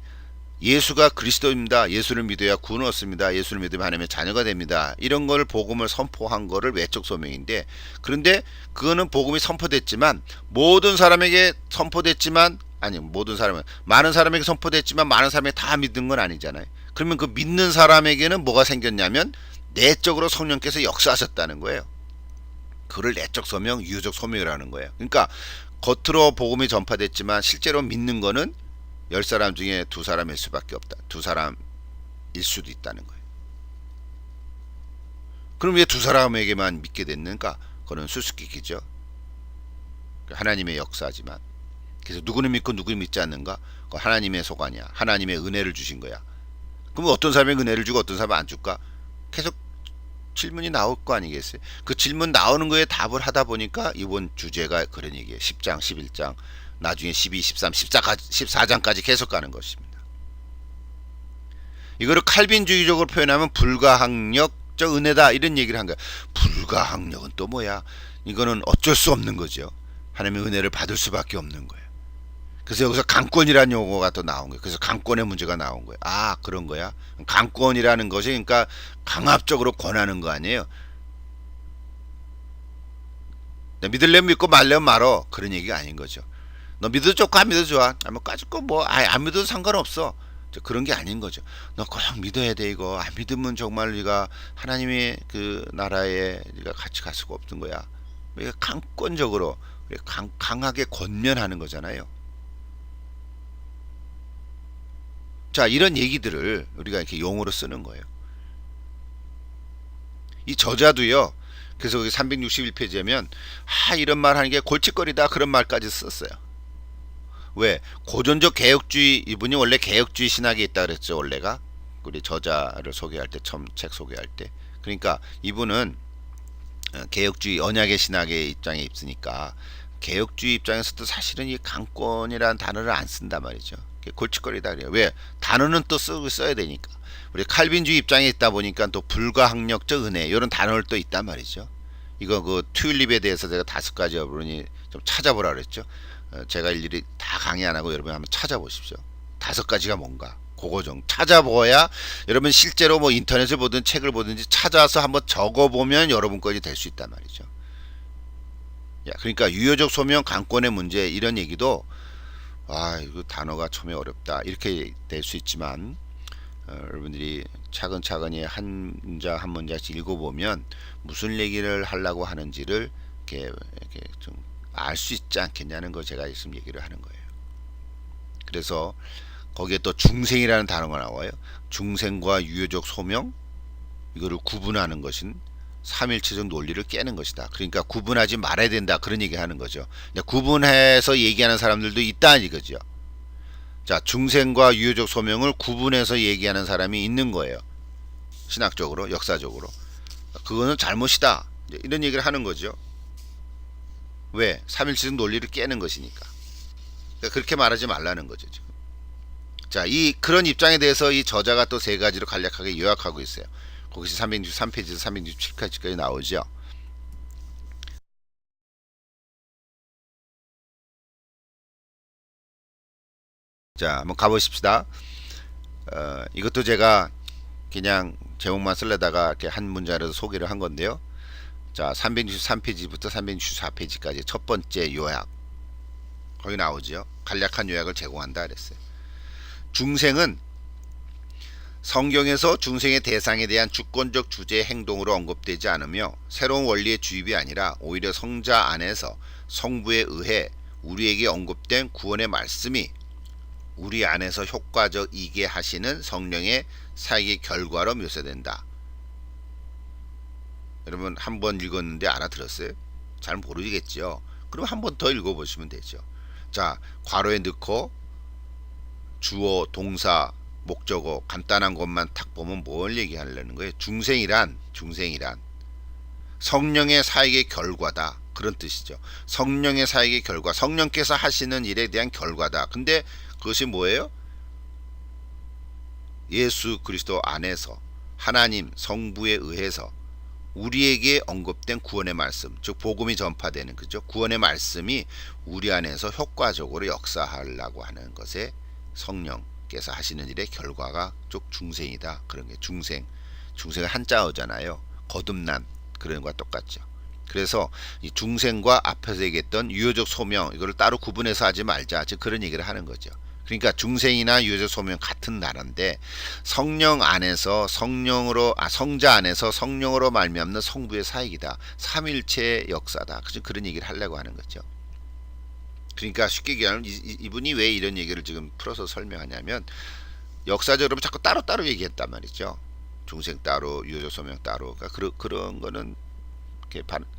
예수가 그리스도입니다. 예수를 믿어야 구원 얻습니다. 예수를 믿으면 하나님의 자녀가 됩니다. 이런 걸 복음을 선포한 거를 외적 소명인데, 그런데 그거는 복음이 선포됐지만 모든 사람에게 선포됐지만 아니 모든 사람은 많은 사람에게 선포됐지만 많은 사람이 다 믿는 건 아니잖아요. 그러면 그 믿는 사람에게는 뭐가 생겼냐면 내적으로 성령께서 역사하셨다는 거예요. 그를 내적 소명, 유효적 소명이라는 거예요. 그러니까 겉으로 복음이 전파됐지만 실제로 믿는 거는 10사람 중에 2사람일 수밖에 없다. 2사람일 수도 있다는 거예요. 그럼 왜 2사람에게만 믿게 됐는가? 그건 수수께끼죠. 하나님의 역사지만. 그래서 누구는 믿고 누구는 믿지 않는가? 그건 하나님의 소관이야. 하나님의 은혜를 주신 거야. 그럼 어떤 사람에게 은혜를 주고 어떤 사람은 안 줄까? 계속 질문이 나올 거 아니겠어요? 그 질문 나오는 거에 답을 하다 보니까 이번 주제가 그런 얘기예요. 10장, 11장, 나중에 12, 13, 14장까지 계속 가는 것입니다. 이거를 칼빈주의적으로 표현하면 불가항력적 은혜다 이런 얘기를 한 거야. 불가항력은 또 뭐야? 이거는 어쩔 수 없는 거죠. 하나님의 은혜를 받을 수밖에 없는 거예요. 그래서 여기서 강권이라는 용어가 또 나온 거예요. 그래서 강권의 문제가 나온 거예요. 아, 그런 거야? 강권이라는 것이 그러니까 강압적으로 권하는 거 아니에요? 믿으려면 믿고 말려면 말어. 그런 얘기가 아닌 거죠. 너 믿어도 좋고 안 믿어도 좋아. 뭐 까짓거 뭐 안 믿어도 상관없어. 그런 게 아닌 거죠. 너 꼭 믿어야 돼 이거. 안 믿으면 정말 네가 하나님의 그 나라에 네가 같이 갈 수가 없는 거야. 강권적으로 강하게 권면하는 거잖아요. 자, 이런 얘기들을 우리가 이렇게 용어로 쓰는 거예요. 이 저자도요. 그래서 361페이지에면 이런 말 하는 게 골칫거리다 그런 말까지 썼어요. 왜? 고전적 개혁주의, 이분이 원래 개혁주의 신학에 있다 그랬죠. 원래가 우리 저자를 소개할 때, 처음 책 소개할 때. 그러니까 이분은 개혁주의 언약의 신학의 입장에 있으니까 개혁주의 입장에서도 사실은 이 강권이라는 단어를 안 쓴단 말이죠. 골칫거리다 그래요. 왜? 단어는 또 써야 되니까. 우리 칼빈주의 입장에 있다 보니까 또 불가항력적 은혜 이런 단어를 또 있단 말이죠. 이거 그 튤립에 대해서 제가 5가지 여러분이 좀 찾아보라 그랬죠. 제가 일일이 다 강의 안 하고 여러분 한번 찾아보십시오. 5가지가 뭔가. 그거 좀 찾아보아야 여러분 실제로 뭐 인터넷을 보든 책을 보든지 찾아서 한번 적어보면 여러분 것이 될 수 있단 말이죠. 그러니까 유효적 소명 강권의 문제 이런 얘기도 이거 단어가 처음에 어렵다 이렇게 될 수 있지만 여러분들이 차근차근히 한 문장 한 문장씩 읽어보면 무슨 얘기를 하려고 하는지를 이렇게 좀 알 수 있지 않겠냐는 거 제가 지금 얘기를 하는 거예요. 그래서 거기에 또 중생이라는 단어가 나와요. 중생과 유효적 소명 이거를 구분하는 것은 삼일체적 논리를 깨는 것이다. 그러니까 구분하지 말아야 된다 그런 얘기 하는 거죠. 구분해서 얘기하는 사람들도 있다 이거죠. 자, 중생과 유효적 소명을 구분해서 얘기하는 사람이 있는 거예요. 신학적으로, 역사적으로. 그거는 잘못이다. 이런 얘기를 하는 거죠. 왜? 삼일체적 논리를 깨는 것이니까. 그러니까 그렇게 말하지 말라는 거죠. 지금. 자, 그런 입장에 대해서 이 저자가 또 3가지로 간략하게 요약하고 있어요. 거기서 363페이지에서 367까지 나오죠. 자, 한번 가보십시다. 이것도 제가 그냥 제목만 쓰려다가 이렇게 한 문자로 소개를 한 건데요. 자, 363페이지부터 364페이지까지 첫 번째 요약. 거기 나오죠. 간략한 요약을 제공한다 그랬어요. 중생은 성경에서 중생의 대상에 대한 주권적 주제 행동으로 언급되지 않으며 새로운 원리의 주입이 아니라 오히려 성자 안에서 성부에 의해 우리에게 언급된 구원의 말씀이 우리 안에서 효과적이게 하시는 성령의 사역의 결과로 묘사된다. 여러분 한 번 읽었는데 알아들었어요? 잘 모르겠죠. 그럼 한 번 더 읽어보시면 되죠. 자, 괄호에 넣고 주어, 동사, 목적어 간단한 것만 탁 보면 뭘 얘기하려는 거예요? 중생이란 성령의 사역의 결과다. 그런 뜻이죠. 성령의 사역의 결과, 성령께서 하시는 일에 대한 결과다. 근데 그것이 뭐예요? 예수 그리스도 안에서 하나님 성부에 의해서 우리에게 언급된 구원의 말씀, 즉 복음이 전파되는, 그죠? 구원의 말씀이 우리 안에서 효과적으로 역사하려고 하는 것에 성령께서 하시는 일의 결과가 쭉 중생이다. 그런 게 중생은 한자어잖아요. 거듭난, 그런 것과 똑같죠. 그래서 이 중생과 앞에서 얘기했던 유효적 소명, 이거를 따로 구분해서 하지 말자, 즉 그런 얘기를 하는 거죠. 그러니까 중생이나 유효적 소명 같은 나라인데, 성령 안에서 성령으로, 성자 안에서 성령으로 말미암는 성부의 사역이다. 삼일체의 역사다. 그런 얘기를 하려고 하는 거죠. 그러니까 쉽게 얘기하면 이분이 왜 이런 얘기를 지금 풀어서 설명하냐면, 역사적으로 자꾸 따로따로 얘기했단 말이죠. 중생 따로, 유효적 소명 따로. 그러니까 그런 거는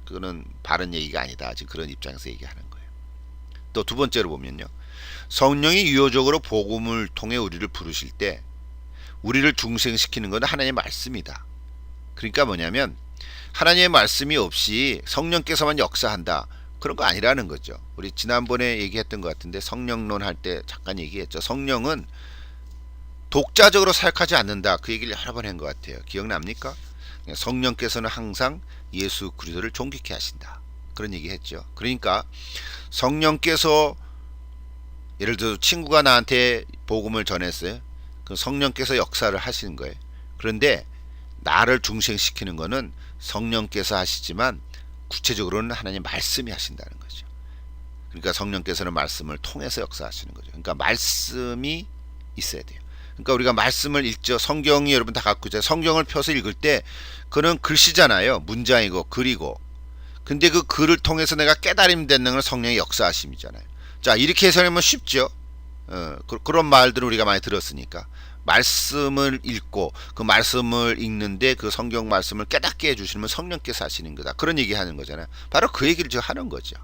그거는 바른 얘기가 아니다. 지금 그런 입장에서 얘기하는 거예요. 또 두 번째로 보면요, 성령이 유효적으로 복음을 통해 우리를 부르실 때 우리를 중생시키는 것은 하나님의 말씀이다. 그러니까 뭐냐면, 하나님의 말씀이 없이 성령께서만 역사한다, 그런 거 아니라는 거죠. 우리 지난번에 얘기했던 것 같은데, 성령론 할 때 잠깐 얘기했죠. 성령은 독자적으로 사역하지 않는다. 그 얘기를 여러 번 한 것 같아요. 기억납니까? 성령께서는 항상 예수 그리스도를 존귀케 하신다. 그런 얘기 했죠. 그러니까 성령께서, 예를 들어 친구가 나한테 복음을 전했어요. 그 성령께서 역사를 하시는 거예요. 그런데 나를 중생시키는 거는 성령께서 하시지만 구체적으로는 하나님 말씀이 하신다는 거죠. 그러니까 성령께서는 말씀을 통해서 역사하시는 거죠. 그러니까 말씀이 있어야 돼요. 그러니까 우리가 말씀을 읽죠. 성경이 여러분 다 갖고 있잖아요. 성경을 펴서 읽을 때 그는 글씨잖아요. 문장이고 글이고. 근데 그 글을 통해서 내가 깨달음이 되는 건 성령의 역사하심이잖아요. 자, 이렇게 해석하면 쉽죠. 그런 말들을 우리가 많이 들었으니까. 말씀을 읽고 그 말씀을 읽는데 그 성경 말씀을 깨닫게 해주시면 성령께서 하시는 거다. 그런 얘기 하는 거잖아요. 바로 그 얘기를 지금 하는 거죠.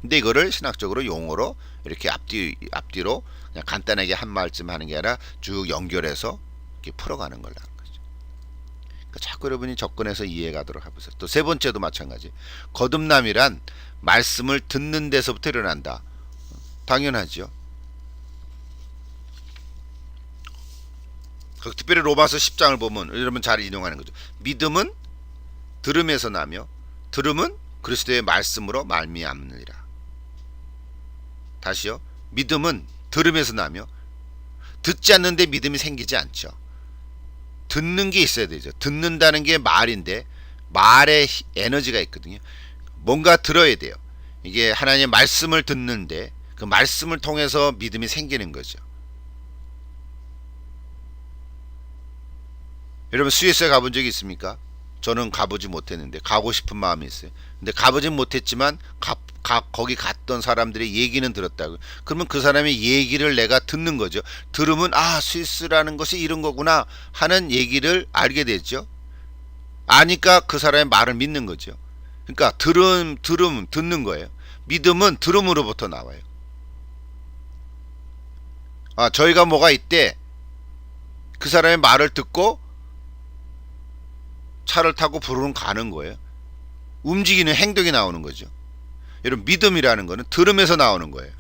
근데 이거를 신학적으로 용어로 이렇게 앞뒤로 그냥 간단하게 한 말씀 하는 게 아니라 쭉 연결해서 이렇게 풀어가는 걸로 하는 거죠. 그러니까 자꾸 여러분이 접근해서 이해가도록 해보세요. 또 세 번째도 마찬가지. 거듭남이란 말씀을 듣는 데서부터 일어난다. 당연하죠. 특별히 로마서 10장을 보면 여러분 잘 인용하는 거죠. 믿음은 들음에서 나며 들음은 그리스도의 말씀으로 말미암느니라. 다시요. 믿음은 들음에서 나며, 듣지 않는데 믿음이 생기지 않죠. 듣는 게 있어야 되죠. 듣는다는 게 말인데 말에 에너지가 있거든요. 뭔가 들어야 돼요. 이게 하나님의 말씀을 듣는데 그 말씀을 통해서 믿음이 생기는 거죠. 여러분 스위스에 가본 적이 있습니까? 저는 가보지 못했는데 가고 싶은 마음이 있어요. 근데 가보진 못했지만 거기 갔던 사람들의 얘기는 들었다고요. 그러면 그 사람의 얘기를 내가 듣는 거죠. 들으면 스위스라는 것이 이런 거구나 하는 얘기를 알게 되죠. 아니까 그 사람의 말을 믿는 거죠. 그러니까 들음 듣는 거예요. 믿음은 들음으로부터 나와요. 저희가 뭐가 있대, 그 사람의 말을 듣고 차를 타고 부르는 가는 거예요. 움직이는 행동이 나오는 거죠. 여러분 믿음이라는 거는 들음에서 나오는 거예요.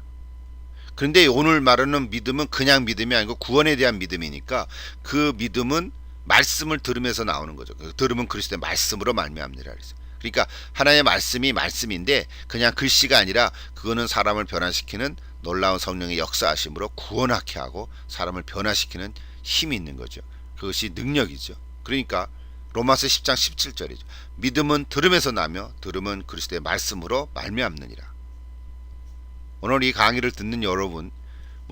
그런데 오늘 말하는 믿음은 그냥 믿음이 아니고 구원에 대한 믿음이니까 그 믿음은 말씀을 들으면서 나오는 거죠. 들으면 그리스도의 말씀으로 말미암느니라 그랬어요. 그러니까 하나님의 말씀이 말씀인데 그냥 글씨가 아니라 그거는 사람을 변화시키는 놀라운 성령의 역사하심으로 구원하게 하고 사람을 변화시키는 힘이 있는 거죠. 그것이 능력이죠. 그러니까 로마서 10장 17절이죠. 믿음은 들음에서 나며 들음은 그리스도의 말씀으로 말미암느니라. 오늘 이 강의를 듣는 여러분,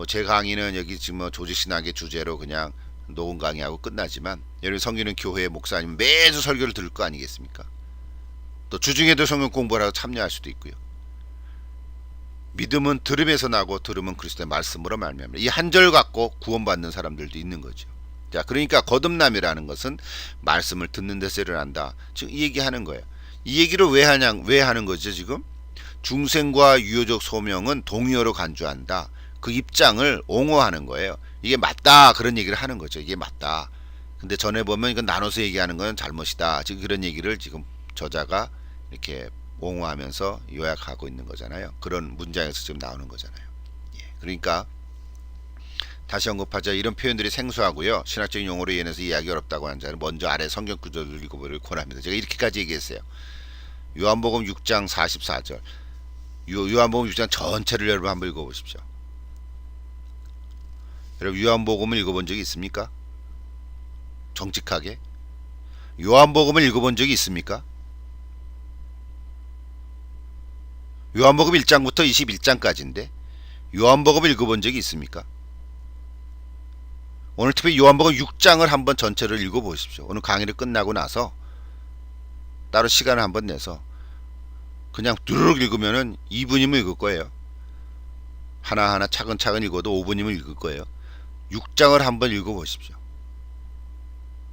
제 강의는 여기 지금 조직신학의 주제로 그냥 녹음 강의하고 끝나지만, 여러분 성기는 교회 목사님 매주 설교를 들을 거 아니겠습니까? 또 주중에도 성경 공부를 하고 참여할 수도 있고요. 믿음은 들음에서 나고 들음은 그리스도의 말씀으로 말미암느니라. 이 한 절 갖고 구원받는 사람들도 있는 거죠. 자, 그러니까 거듭남이라는 것은 말씀을 듣는 데서 일어난다. 지금 이 얘기하는 거예요. 이 얘기를 왜 하는 거죠 지금? 중생과 유효적 소명은 동의어로 간주한다. 그 입장을 옹호하는 거예요. 이게 맞다, 그런 얘기를 하는 거죠. 이게 맞다. 근데 전에 보면 이건 나눠서 얘기하는 건 잘못이다. 지금 그런 얘기를 지금 저자가 이렇게 옹호하면서 요약하고 있는 거잖아요. 그런 문장에서 지금 나오는 거잖아요. 예, 그러니까 다시 언급하자. 이런 표현들이 생소하고요. 신학적인 용어로 인해서 이해하기 어렵다고 하는 자는 먼저 아래 성경 구절을 읽어보기를 권합니다. 제가 이렇게까지 얘기했어요. 요한복음 6장 44절. 요한복음 6장 전체를 여러분 한번 읽어보십시오. 여러분 요한복음을 읽어본 적이 있습니까? 정직하게. 요한복음을 읽어본 적이 있습니까? 요한복음 1장부터 21장까지인데 요한복음을 읽어본 적이 있습니까? 오늘 특히 요한복음 6장을 한번 전체를 읽어보십시오. 오늘 강의를 끝나고 나서 따로 시간을 한번 내서 그냥 두루룩 읽으면은 2분이면 읽을 거예요. 하나하나 차근차근 읽어도 5분이면 읽을 거예요. 6장을 한번 읽어보십시오.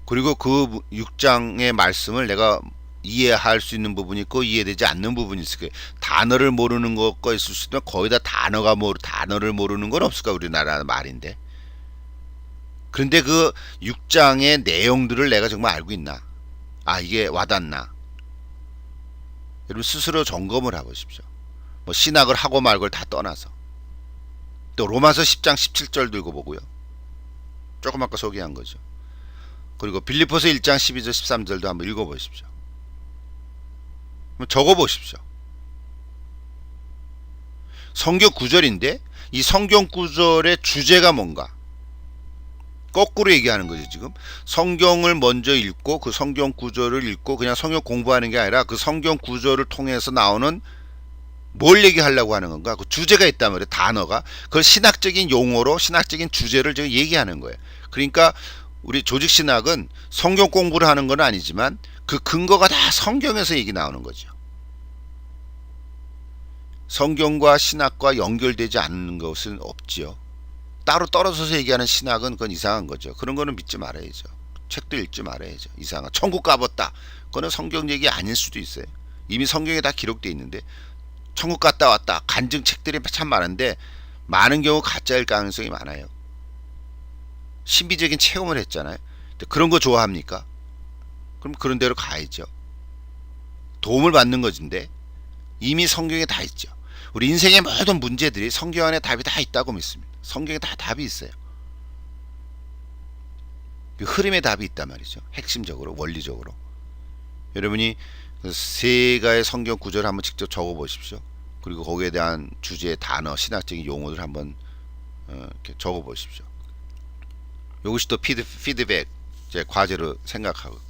그리고 그 6장의 말씀을 내가 이해할 수 있는 부분이 있고 이해되지 않는 부분이 있을 거예요. 단어를 모르는 것과 있을 수 있으면 거의 다 단어를 모르는 건 없을까 우리나라 말인데. 그런데 그 6장의 내용들을 내가 정말 알고 있나? 아 이게 와닿나? 여러분 스스로 점검을 해보십시오. 뭐 신학을 하고 말고를 다 떠나서 또 로마서 10장 17절도 읽어보고요. 조금 아까 소개한 거죠. 그리고 빌립보서 1장 12절 13절도 한번 읽어보십시오. 적어보십시오. 성경 구절인데 이 성경 구절의 주제가 뭔가? 거꾸로 얘기하는 거죠. 지금 성경을 먼저 읽고 그 성경 구절을 읽고 그냥 성경 공부하는 게 아니라 그 성경 구절을 통해서 나오는 뭘 얘기하려고 하는 건가? 그 주제가 있단 말이에요. 단어가. 그걸 신학적인 용어로 신학적인 주제를 지금 얘기하는 거예요. 그러니까 우리 조직신학은 성경 공부를 하는 건 아니지만 그 근거가 다 성경에서 얘기 나오는 거죠. 성경과 신학과 연결되지 않는 것은 없지요. 따로 떨어져서 얘기하는 신학은 그건 이상한 거죠. 그런 거는 믿지 말아야죠. 책도 읽지 말아야죠. 이상한. 천국 가봤다. 그거는 성경 얘기 아닐 수도 있어요. 이미 성경에 다 기록되어 있는데 천국 갔다 왔다. 간증 책들이 참 많은데 많은 경우 가짜일 가능성이 많아요. 신비적인 체험을 했잖아요. 그런 거 좋아합니까? 그럼 그런 대로 가야죠. 도움을 받는 것인데 이미 성경에 다 있죠. 우리 인생의 모든 문제들이 성경 안에 답이 다 있다고 믿습니다. 성경에 다 답이 있어요. 그 흐름에 답이 있단 말이죠. 핵심적으로 원리적으로. 여러분이 세 가의 성경 구절을 한번 직접 적어 보십시오. 그리고 거기에 대한 주제의 단어, 신학적인 용어를 한번 이렇게 적어 보십시오. 이것이 또 피드백 제 과제로 생각하고.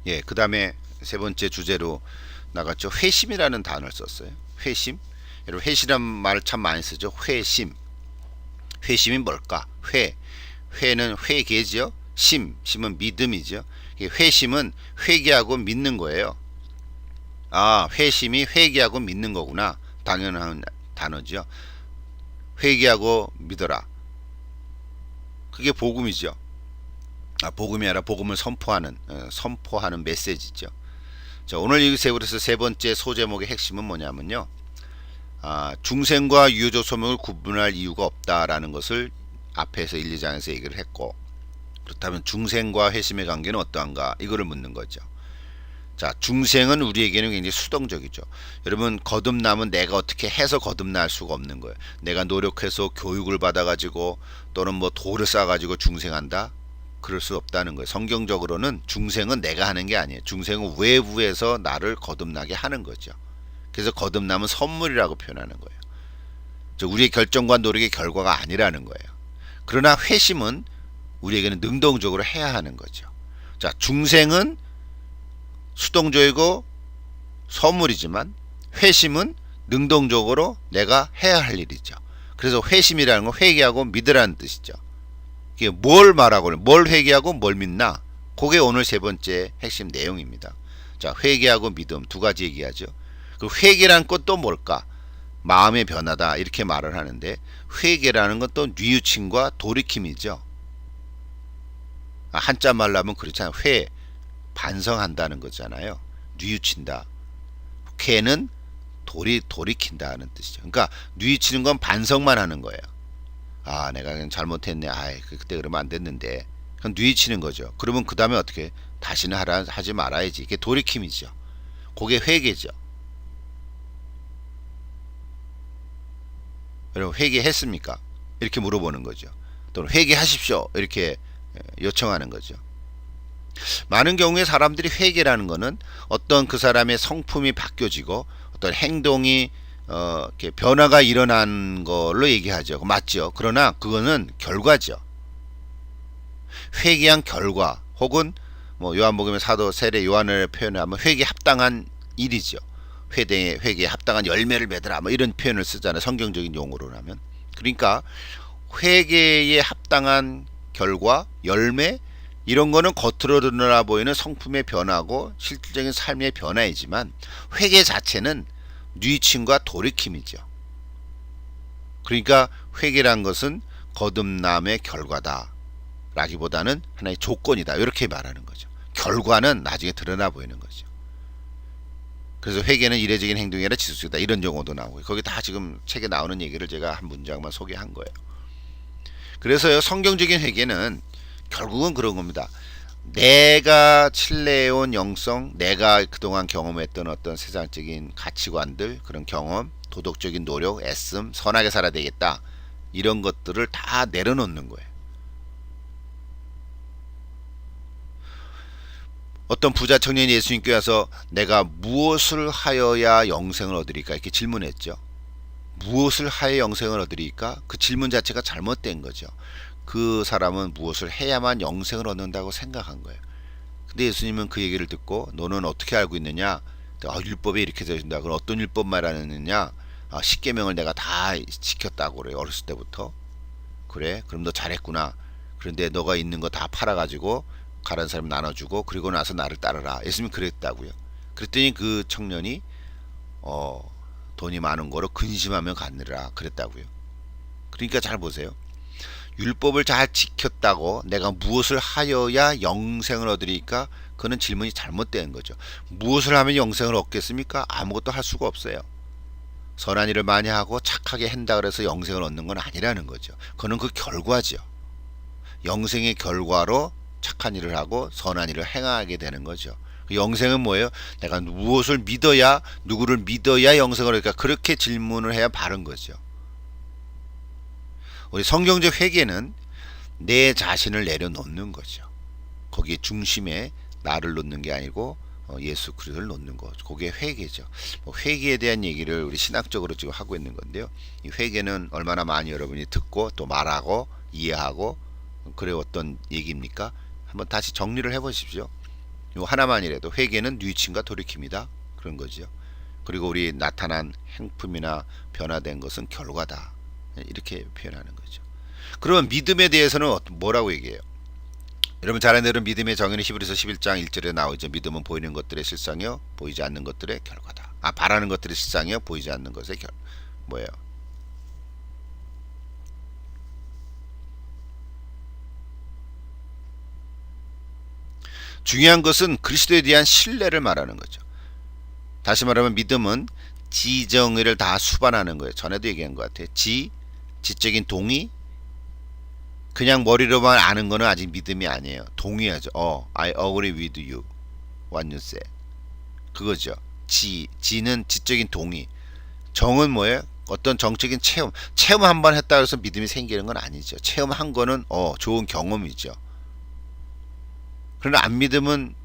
예, 그 다음에 세 번째 주제로 나갔죠. 회심이라는 단어를 썼어요. 회심. 여러분 회심이란 말을 참 많이 쓰죠. 회심. 회심이 뭘까? 회는 회개죠. 심은 믿음이죠. 회심은 회개하고 믿는 거예요. 아, 회심이 회개하고 믿는 거구나. 당연한 단어죠. 회개하고 믿어라. 그게 복음이죠. 아, 복음이 아니라 복음을 선포하는 메시지죠. 자, 오늘 이 세브레스 세 번째 소제목의 핵심은 뭐냐면요. 중생과 유효적 소명을 구분할 이유가 없다라는 것을 앞에서 1, 2장에서 얘기를 했고, 그렇다면 중생과 회심의 관계는 어떠한가? 이거를 묻는 거죠. 자, 중생은 우리에게는 굉장히 수동적이죠. 여러분, 거듭남은 내가 어떻게 해서 거듭날 수가 없는 거예요. 내가 노력해서 교육을 받아가지고 또는 뭐 도를 쌓아가지고 중생한다? 그럴 수 없다는 거예요. 성경적으로는 중생은 내가 하는 게 아니에요. 중생은 외부에서 나를 거듭나게 하는 거죠. 그래서 거듭남은 선물이라고 표현하는 거예요. 우리의 결정과 노력의 결과가 아니라는 거예요. 그러나 회심은 우리에게는 능동적으로 해야 하는 거죠. 자, 중생은 수동적이고 선물이지만 회심은 능동적으로 내가 해야 할 일이죠. 그래서 회심이라는 건 회개하고 믿으라는 뜻이죠. 이게 뭘 말하고 뭘 회개하고 뭘 믿나? 그게 오늘 세 번째 핵심 내용입니다. 자, 회개하고 믿음 두 가지 얘기하죠. 그 회개라는 것도 뭘까? 마음의 변화다 이렇게 말을 하는데 회개라는 건 또 뉘우침과 돌이킴이죠. 한자 말로 하면 그렇잖아요. 반성한다는 거잖아요. 뉘우친다. 회는 돌이킨다는 뜻이죠. 그러니까 뉘우치는 건 반성만 하는 거예요. 아, 내가 그냥 잘못했네. 아이, 그때 그러면 안 됐는데. 그럼 뉘우치는 거죠. 그러면 그 다음에 어떻게? 다시는 하지 말아야지. 이게 돌이킴이죠. 그게 회개죠. 여러분 회개했습니까? 이렇게 물어보는 거죠. 또는 회개하십시오. 이렇게 요청하는 거죠. 많은 경우에 사람들이 회개라는 거는 어떤 그 사람의 성품이 바뀌어지고 어떤 행동이 이렇게 변화가 일어난 걸로 얘기하죠. 맞죠? 그러나 그거는 결과죠. 회개한 결과 혹은 뭐 요한복음의 사도 세례 요한을 표현하면 회개에 합당한 일이죠. 회개에 합당한 열매를 맺으라 뭐 이런 표현을 쓰잖아요. 성경적인 용어로 하면. 그러니까 회개에 합당한 결과, 열매 이런 거는 겉으로 드러나 보이는 성품의 변화고 실질적인 삶의 변화이지만 회개 자체는 뉘우침과 돌이킴이죠. 그러니까 회개란 것은 거듭남의 결과다 라기보다는 하나의 조건이다 이렇게 말하는 거죠. 결과는 나중에 드러나 보이는 거죠. 그래서 회개는 이례적인 행동이 아니라 지속적이다 이런 용어도 나오고 거기 다 지금 책에 나오는 얘기를 제가 한 문장만 소개한 거예요. 그래서요 성경적인 회개는 결국은 그런 겁니다. 내가 칠레해온 영성, 내가 그동안 경험했던 어떤 세상적인 가치관들, 그런 경험, 도덕적인 노력, 애씀, 선하게 살아야 되겠다 이런 것들을 다 내려놓는 거예요. 어떤 부자 청년이 예수님께 와서 내가 무엇을 하여야 영생을 얻으리까 이렇게 질문했죠. 무엇을 하여 영생을 얻으리까? 그 질문 자체가 잘못된 거죠. 그 사람은 무엇을 해야만 영생을 얻는다고 생각한 거예요. 근데 예수님은 그 얘기를 듣고 너는 어떻게 알고 있느냐? 율법에 이렇게 되어 있다. 그럼 어떤 율법 말하느냐? 십계명을 내가 다 지켰다고 그래요. 어렸을 때부터. 그래? 그럼 너 잘했구나. 그런데 너가 있는 거 다 팔아가지고 가라는 사람 나눠주고 그리고 나서 나를 따르라. 예수님이 그랬다고요. 그랬더니 그 청년이 돈이 많은 거로 근심하며 갖느라 그랬다고요. 그러니까 잘 보세요. 율법을 잘 지켰다고 내가 무엇을 하여야 영생을 얻으리까? 그는 질문이 잘못된 거죠. 무엇을 하면 영생을 얻겠습니까? 아무것도 할 수가 없어요. 선한 일을 많이 하고 착하게 한다 그래서 영생을 얻는 건 아니라는 거죠. 그는 그 결과죠. 영생의 결과로 착한 일을 하고 선한 일을 행하게 되는 거죠. 영생은 뭐예요? 내가 무엇을 믿어야 누구를 믿어야 영생을 얻을까? 그렇게 질문을 해야 바른 거죠. 우리 성경적 회개는 내 자신을 내려놓는 거죠. 거기에 중심에 나를 놓는 게 아니고 예수 그리스도를 놓는 거. 그게 회개죠. 회개에 대한 얘기를 우리 신학적으로 지금 하고 있는 건데요. 이 회개는 얼마나 많이 여러분이 듣고 또 말하고 이해하고 그래 어떤 얘기입니까? 한번 다시 정리를 해보십시오. 요 하나만이라도 회개는 뉘우침과 돌이킴이다 그런 거죠. 그리고 우리 나타난 행품이나 변화된 것은 결과다 이렇게 표현하는 거죠. 그러면 믿음에 대해서는 뭐라고 얘기해요? 여러분 잘 아는 대로 믿음의 정의는 히브리서 11장 1절에 나오죠. 믿음은 보이는 것들의 실상이요 보이지 않는 것들의 결과다. 바라는 것들의 실상이요 보이지 않는 것의 뭐예요? 중요한 것은 그리스도에 대한 신뢰를 말하는 거죠. 다시 말하면 믿음은 지정의를 다 수반하는 거예요. 전에도 얘기한 것 같아요. 지적인 동의, 그냥 머리로만 아는 거는 아직 믿음이 아니에요. 동의하죠. I agree with you. What you say. 그거죠. 지는 지적인 동의. 정은 뭐예요? 어떤 정적인 체험 한번 했다 해서 믿음이 생기는 건 아니죠. 체험한 거는 좋은 경험이죠. 그러나 안 믿으면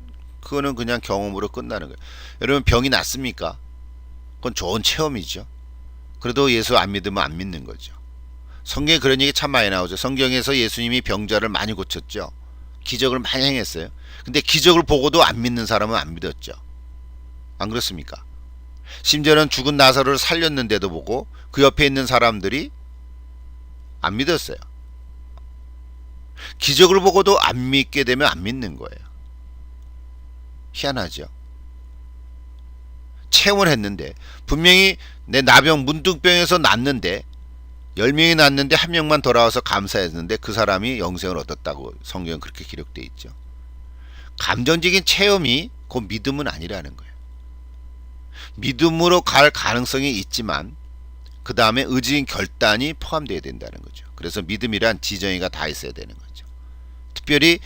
그거는 그냥 경험으로 끝나는 거예요. 여러분 병이 낫습니까? 그건 좋은 체험이죠. 그래도 예수 안 믿으면 안 믿는 거죠. 성경에 그런 얘기 참 많이 나오죠. 성경에서 예수님이 병자를 많이 고쳤죠. 기적을 많이 행했어요. 근데 기적을 보고도 안 믿는 사람은 안 믿었죠. 안 그렇습니까? 심지어는 죽은 나사로를 살렸는데도 보고 그 옆에 있는 사람들이 안 믿었어요. 기적을 보고도 안 믿게 되면 안 믿는 거예요. 희한하죠. 체험을 했는데 분명히 내 나병 문둥병에서 낫는데 10명이 낫는데 1명만 돌아와서 감사했는데 그 사람이 영생을 얻었다고 성경은 그렇게 기록되어 있죠. 감정적인 체험이 곧 믿음은 아니라는 거예요. 믿음으로 갈 가능성이 있지만 그 다음에 의지인 결단이 포함되어야 된다는 거죠. 그래서 믿음이란 지정의가 다 있어야 되는 거죠. 특별히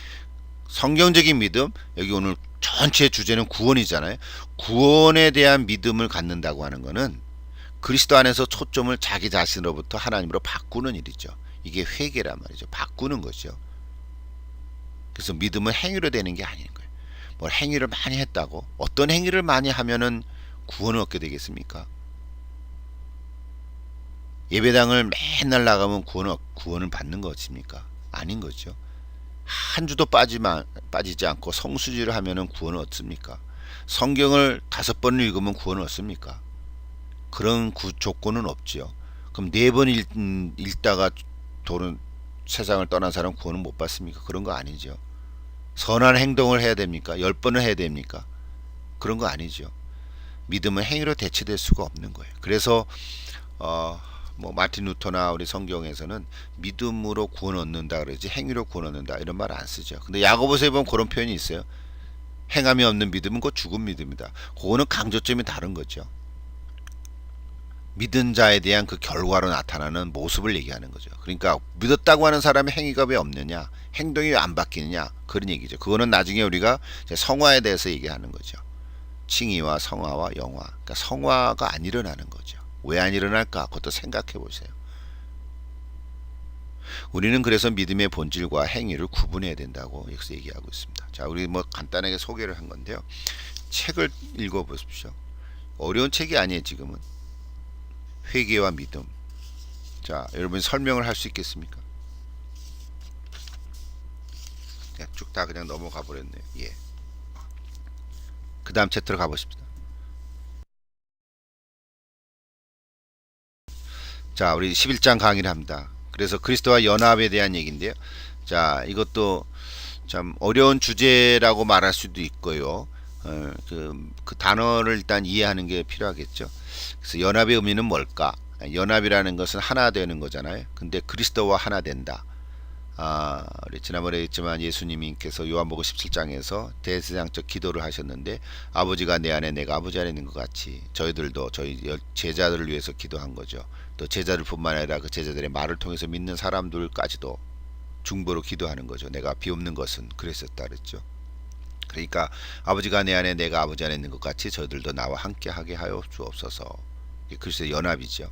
성경적인 믿음, 여기 오늘 전체 주제는 구원이잖아요. 구원에 대한 믿음을 갖는다고 하는 것은 그리스도 안에서 초점을 자기 자신으로부터 하나님으로 바꾸는 일이죠. 이게 회개란 말이죠. 바꾸는 거죠. 그래서 믿음은 행위로 되는 게 아닌 거예요. 뭘 행위를 많이 했다고, 어떤 행위를 많이 하면은 구원을 얻게 되겠습니까? 예배당을 맨날 나가면 구원을 받는 것입니까? 아닌 거죠. 한 주도 빠지지 않고 성수지를 하면은 구원을 얻습니까? 성경을 5번을 읽으면 구원을 얻습니까? 그런 조건은 없지요. 그럼 4번 읽다가 세상을 떠난 사람 구원은 못 받습니까? 그런 거 아니죠. 선한 행동을 해야 됩니까? 10번을 해야 됩니까? 그런 거 아니죠. 믿음은 행위로 대체될 수가 없는 거예요. 그래서 마틴 루터나 우리 성경에서는 믿음으로 구원 얻는다 그러지 행위로 구원 얻는다 이런 말 안 쓰죠. 근데 야고보서에 보면 그런 표현이 있어요. 행함이 없는 믿음은 곧 죽은 믿음이다. 그거는 강조점이 다른 거죠. 믿은 자에 대한 그 결과로 나타나는 모습을 얘기하는 거죠. 그러니까 믿었다고 하는 사람의 행위가 왜 없느냐, 행동이 왜 안 바뀌느냐, 그런 얘기죠. 그거는 나중에 우리가 성화에 대해서 얘기하는 거죠. 칭의와 성화와 영화. 그러니까 성화가 안 일어나는 거죠. 왜 안 일어날까? 그것도 생각해 보세요. 우리는 그래서 믿음의 본질과 행위를 구분해야 된다고 여기서 얘기하고 있습니다. 자, 우리 간단하게 소개를 한 건데요. 책을 읽어 보십시오. 어려운 책이 아니에요, 지금은. 회개와 믿음. 자, 여러분 설명을 할 수 있겠습니까? 쭉 다 그냥 넘어가 버렸네요. 예. 그 다음 챕터로 가보십시다. 자, 우리 11장 강의를 합니다. 그래서 그리스도와 연합에 대한 얘기인데요. 자, 이것도 참 어려운 주제라고 말할 수도 있고요. 그 단어를 일단 이해하는 게 필요하겠죠. 그래서 연합의 의미는 뭘까? 연합이라는 것은 하나 되는 거잖아요. 근데 그리스도와 하나 된다. 우리 지난번에 했지만 예수님께서 요한복음 17장에서 대제사장적 기도를 하셨는데 아버지가 내 안에 내가 아버지 안에 있는 것 같이 저희들도 저희 제자들을 위해서 기도한 거죠. 또 제자들 뿐만 아니라 그 제자들의 말을 통해서 믿는 사람들까지도 중보로 기도하는 거죠. 내가 비옵는 것은 그랬었다 그랬죠. 그러니까 아버지가 내 안에 내가 아버지 안에 있는 것 같이 저희들도 나와 함께 하게 하여 주옵소서. 이게 그리스도의 연합이죠.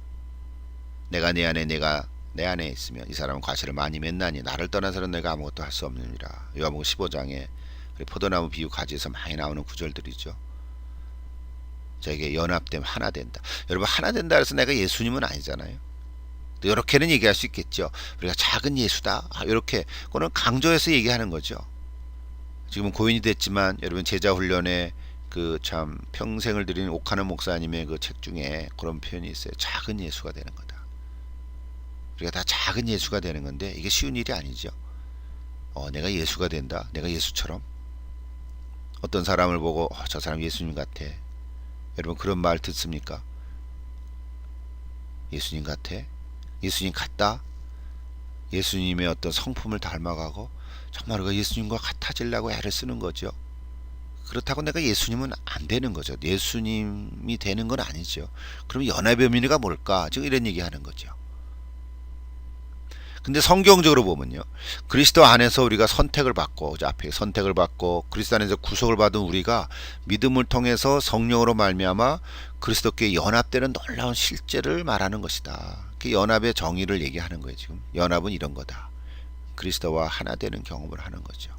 내가 내 안에 내가 내 안에 있으면 이 사람은 과실을 많이 맺나니 나를 떠난 사람은 내가 아무것도 할 수 없느니라. 요한복음 15장에 포도나무 비유 가지에서 많이 나오는 구절들이죠. 저에게 연합되면 하나 된다. 여러분 하나 된다 해서 내가 예수님은 아니잖아요. 또 이렇게는 얘기할 수 있겠죠. 우리가 작은 예수다. 이렇게 그거는 강조해서 얘기하는 거죠. 지금은 고인이 됐지만 여러분 제자 훈련에 그 참 평생을 들인 옥하는 목사님의 그 책 중에 그런 표현이 있어요. 작은 예수가 되는 거다. 우리가 다 작은 예수가 되는 건데 이게 쉬운 일이 아니죠. 내가 예수가 된다. 내가 예수처럼. 어떤 사람을 보고 저 사람 예수님 같아. 여러분 그런 말 듣습니까? 예수님 같아? 예수님 같다? 예수님의 어떤 성품을 닮아가고 정말 우리가 예수님과 같아지려고 애를 쓰는 거죠. 그렇다고 내가 예수님은 안 되는 거죠. 예수님이 되는 건 아니죠. 그럼 연합의 의미가 뭘까? 지금 이런 얘기하는 거죠. 근데 성경적으로 보면요. 그리스도 안에서 우리가 선택을 받고 앞에 선택을 받고 그리스도 안에서 구속을 받은 우리가 믿음을 통해서 성령으로 말미암아 그리스도께 연합되는 놀라운 실제를 말하는 것이다. 그 연합의 정의를 얘기하는 거예요. 지금 연합은 이런 거다. 그리스도와 하나 되는 경험을 하는 거죠.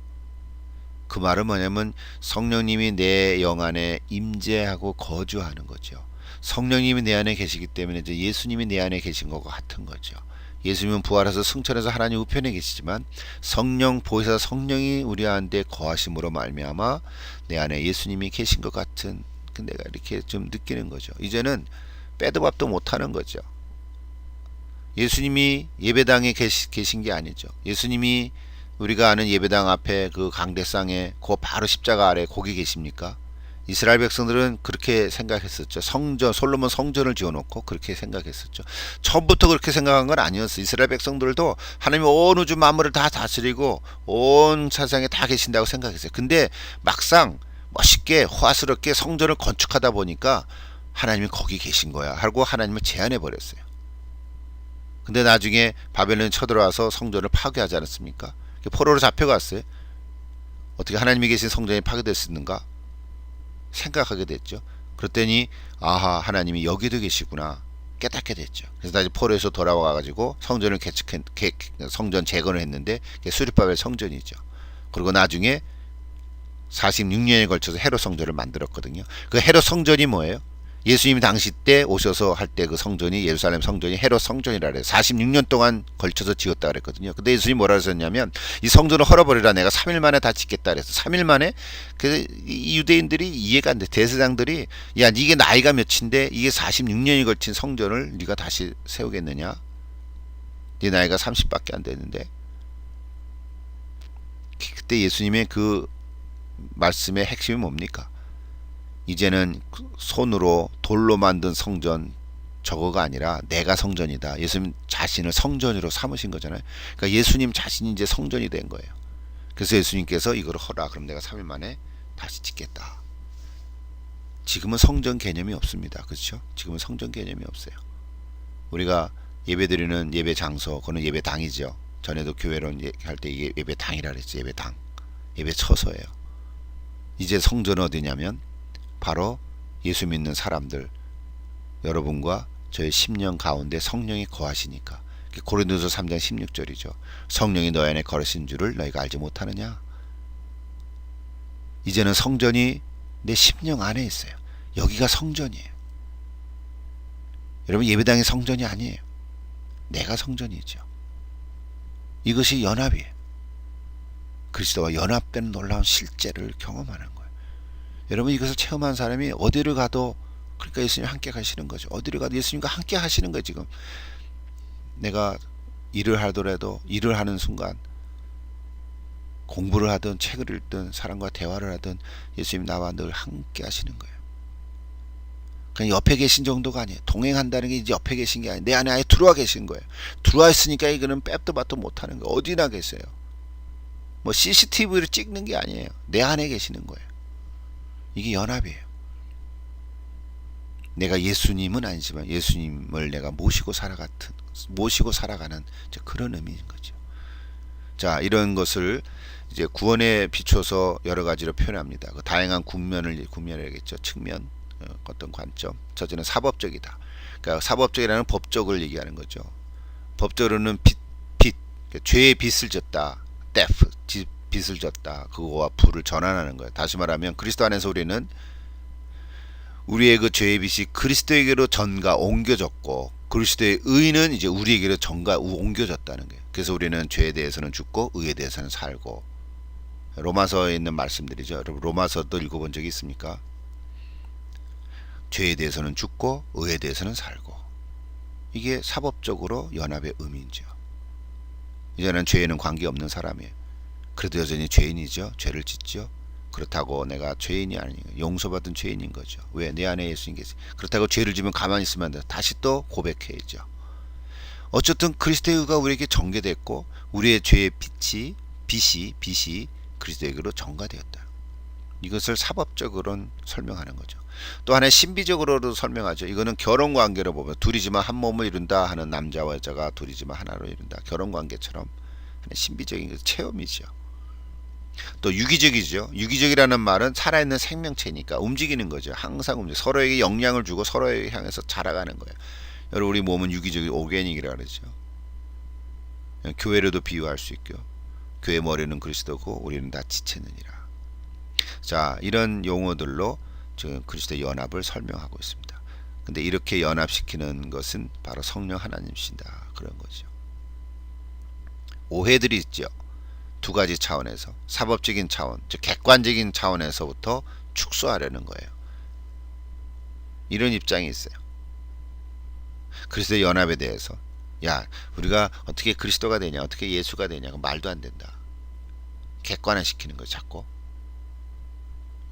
그 말은 뭐냐면 성령님이 내 영 안에 임재하고 거주하는 거죠. 성령님이 내 안에 계시기 때문에 이제 예수님이 내 안에 계신 것과 같은 거죠. 예수님은 부활해서 승천해서 하나님 우편에 계시지만 성령 보혜사 성령이 우리 안에 거하심으로 말미암아 내 안에 예수님이 계신 것 같은 내가 이렇게 좀 느끼는 거죠. 이제는 빼도 밥도 못하는 거죠. 예수님이 예배당에 계신 게 아니죠. 예수님이 우리가 아는 예배당 앞에 그 강대상에 그 바로 십자가 아래 거기 계십니까? 이스라엘 백성들은 그렇게 생각했었죠. 성전, 솔로몬 성전을 지어놓고 그렇게 생각했었죠. 처음부터 그렇게 생각한 건 아니었어요. 이스라엘 백성들도 하나님이 온 우주 만물을 다 다스리고 온 세상에 다 계신다고 생각했어요. 근데 막상 멋있게 호화스럽게 성전을 건축하다 보니까 하나님이 거기 계신 거야 하고 하나님을 제안해 버렸어요. 근데 나중에 바벨론이 쳐들어와서 성전을 파괴하지 않았습니까? 포로로 잡혀갔어요. 어떻게 하나님이 계신 성전이 파괴됐었는가 생각하게 됐죠. 그랬더니 아하, 하나님이 여기도 계시구나 깨닫게 됐죠. 그래서 다시 포로에서 돌아와 가지고 성전을 성전 재건을 했는데 수립바벨 성전이죠. 그리고 나중에 46년에 걸쳐서 헤롯 성전을 만들었거든요. 그 헤롯 성전이 뭐예요? 예수님이 당시 때 오셔서 할 때 그 성전이 예루살렘 성전이 헤롯 성전이라 그래요. 46년 동안 걸쳐서 지었다 그랬거든요. 근데 예수님이 뭐라 하셨냐면 이 성전을 헐어버리라, 내가 3일 만에 다 짓겠다 그래서 3일 만에 그 유대인들이 이해가 안 돼. 대제사장들이 야, 이게 나이가 몇인데 이게 46년이 걸친 성전을 네가 다시 세우겠느냐? 네 나이가 30밖에 안 되는데. 그때 예수님의 그 말씀의 핵심이 뭡니까? 이제는 손으로 돌로 만든 성전 저거가 아니라 내가 성전이다. 예수님 자신을 성전으로 삼으신 거잖아요. 그러니까 예수님 자신이 이제 성전이 된 거예요. 그래서 예수님께서 이걸 허라, 그럼 내가 3일 만에 다시 짓겠다. 지금은 성전 개념이 없습니다. 그렇죠? 지금은 성전 개념이 없어요. 우리가 예배드리는 예배 장소, 그거는 예배당이죠. 전에도 교회로 할 때 이게 예배당이라 그랬죠. 예배당, 예배 처소예요. 이제 성전은 어디냐면 바로 예수 믿는 사람들, 여러분과 저의 심령 가운데 성령이 거하시니까. 고린도서 3장 16절이죠. 성령이 너희 안에 거하신 줄을 너희가 알지 못하느냐. 이제는 성전이 내 심령 안에 있어요. 여기가 성전이에요. 여러분, 예배당이 성전이 아니에요. 내가 성전이죠. 이것이 연합이에요. 그리스도와 연합되는 놀라운 실제를 경험하는 거예요. 여러분, 이것을 체험한 사람이 어디를 가도, 그러니까 예수님 함께 가시는 거죠. 어디를 가도 예수님과 함께 하시는 거예요. 지금 내가 일을 하더라도 일을 하는 순간, 공부를 하든 책을 읽든 사람과 대화를 하든 예수님 나와 늘 함께 하시는 거예요. 그냥 옆에 계신 정도가 아니에요. 동행한다는 게 이제 옆에 계신 게 아니에요. 내 안에 아예 들어와 계신 거예요. 들어와 있으니까 이거는 빼도 박도 못하는 거예요. 어디나 계세요. 뭐 CCTV를 찍는 게 아니에요. 내 안에 계시는 거예요. 이게 연합이에요. 내가 예수님은 아니지만 예수님을 내가 모시고 살아가는 그런 의미인 거죠. 자, 이런 것을 이제 구원에 비춰서 여러 가지로 표현합니다. 그 다양한 국면이겠죠. 측면, 어떤 관점. 첫째는 사법적이다. 그러니까 사법적이라는 법적을 얘기하는 거죠. 법적으로는 빚, 죄의 빚을 졌다. 데프, 빚을 졌다. 그거와 부를 전환하는 거예요. 다시 말하면 그리스도 안에서 우리는 우리의 그 죄의 빚이 그리스도에게로 전가 옮겨졌고, 그리스도의 의는 이제 우리에게로 전가 옮겨졌다는 거예요. 그래서 우리는 죄에 대해서는 죽고 의에 대해서는 살고. 로마서에 있는 말씀들이죠. 여러분, 로마서도 읽어본 적이 있습니까? 죄에 대해서는 죽고 의에 대해서는 살고. 이게 사법적으로 연합의 의미죠. 이제는 죄에는 관계없는 사람이에요. 그래도 여전히 죄인이죠. 죄를 짓죠. 그렇다고 내가 죄인이 아니에요. 용서받은 죄인인 거죠. 왜? 내 안에 예수님 계세요. 그렇다고 죄를 지면 가만히 있으면 안 돼. 다시 또 고백해야죠. 어쨌든 그리스도의 의가 우리에게 전개됐고, 우리의 죄의 빚이 그리스도에게로 전가되었다. 이것을 사법적으로는 설명하는 거죠. 또 하나 신비적으로도 설명하죠. 이거는 결혼관계로 보면 둘이지만 한 몸을 이룬다 하는, 남자와 여자가 둘이지만 하나로 이룬다. 결혼관계처럼 신비적인 체험이죠. 또 유기적이죠. 유기적이라는 말은 살아있는 생명체니까 움직이는 거죠. 항상 서로에게 영향을 주고 서로에게 향해서 자라가는 거예요. 여러분, 우리 몸은 유기적인 오게닉이라고 그러죠. 교회로도 비유할 수 있고, 교회 머리는 그리스도고 우리는 다 지체느니라. 자, 이런 용어들로 지금 그리스도의 연합을 설명하고 있습니다. 근데 이렇게 연합시키는 것은 바로 성령 하나님이신다, 그런 거죠. 오해들이 있죠. 두 가지 차원에서, 사법적인 차원, 즉 객관적인 차원에서부터 축소하려는 거예요. 이런 입장이 있어요. 그리스도의 연합에 대해서, 야, 우리가 어떻게 그리스도가 되냐, 어떻게 예수가 되냐, 말도 안 된다. 객관화시키는 거예요. 자꾸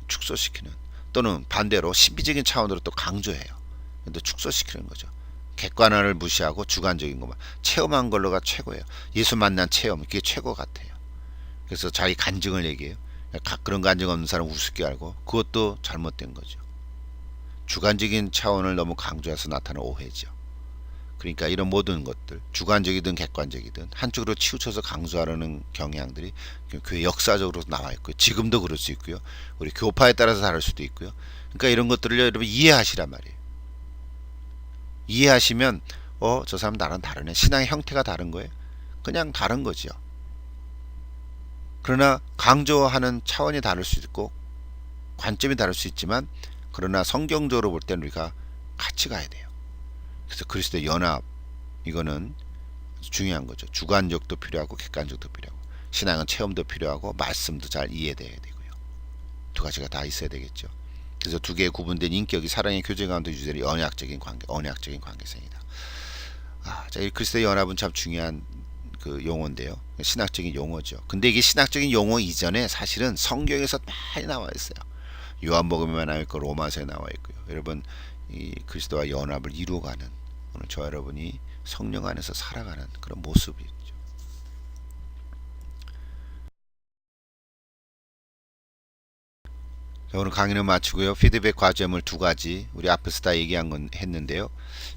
축소시키는, 또는 반대로 신비적인 차원으로 또 강조해요. 근데 축소시키는 거죠. 객관화를 무시하고 주관적인 것만 체험한 걸로가 최고예요. 예수 만난 체험, 그게 최고 같아요. 그래서 자기 간증을 얘기해요. 그런 간증 없는 사람 우습게 알고, 그것도 잘못된 거죠. 주관적인 차원을 너무 강조해서 나타나는 오해죠. 그러니까 이런 모든 것들, 주관적이든 객관적이든 한쪽으로 치우쳐서 강조하려는 경향들이 교회 역사적으로 나와 있고요. 지금도 그럴 수 있고요. 우리 교파에 따라서 다를 수도 있고요. 그러니까 이런 것들을 여러분 이해하시란 말이에요. 이해하시면 저 사람 나랑 다르네. 신앙의 형태가 다른 거예요. 그냥 다른 거죠. 그러나 강조하는 차원이 다를 수 있고 관점이 다를 수 있지만 그러나 성경적으로 볼 때는 우리가 같이 가야 돼요. 그래서 그리스도의 연합 이거는 중요한 거죠. 주관적도 필요하고 객관적도 필요하고 신앙은 체험도 필요하고 말씀도 잘 이해돼야 되고요. 두 가지가 다 있어야 되겠죠. 그래서 두 개의 구분된 인격이 사랑의 교제 가운데 유지되는 언약적인 관계, 언약적인 관계성이다. 자, 이 그리스도의 연합은 참 중요한 그 용어인데요. 신학적인 용어죠. 근데 이게 신학적인 용어 이전에 사실은 성경에서 많이 나와 있어요. 요한복음에 나와 있고 로마서에 나와 있고요. 여러분 이 그리스도와 연합을 이루어가는 오늘 저 여러분이 성령 안에서 살아가는 그런 모습이죠. 자, 오늘 강의는 마치고요. 피드백 과제물 두 가지 우리 앞에서 다 얘기한 건 했는데요.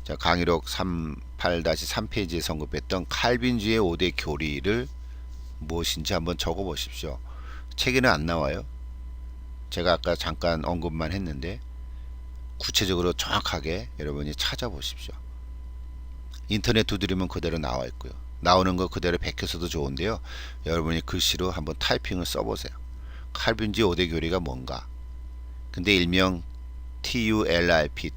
자, 강의록 38-3페이지에 언급했던 칼빈주의 5대 교리를 무엇인지 한번 적어 보십시오. 책에는 안 나와요. 제가 아까 잠깐 언급만 했는데 구체적으로 정확하게 여러분이 찾아보십시오. 인터넷 두드리면 그대로 나와 있고요. 나오는 거 그대로 베껴서도 좋은데요. 여러분이 글씨로 한번 타이핑을 써보세요. 칼빈주의 5대 교리가 뭔가. 근데 일명 TULIP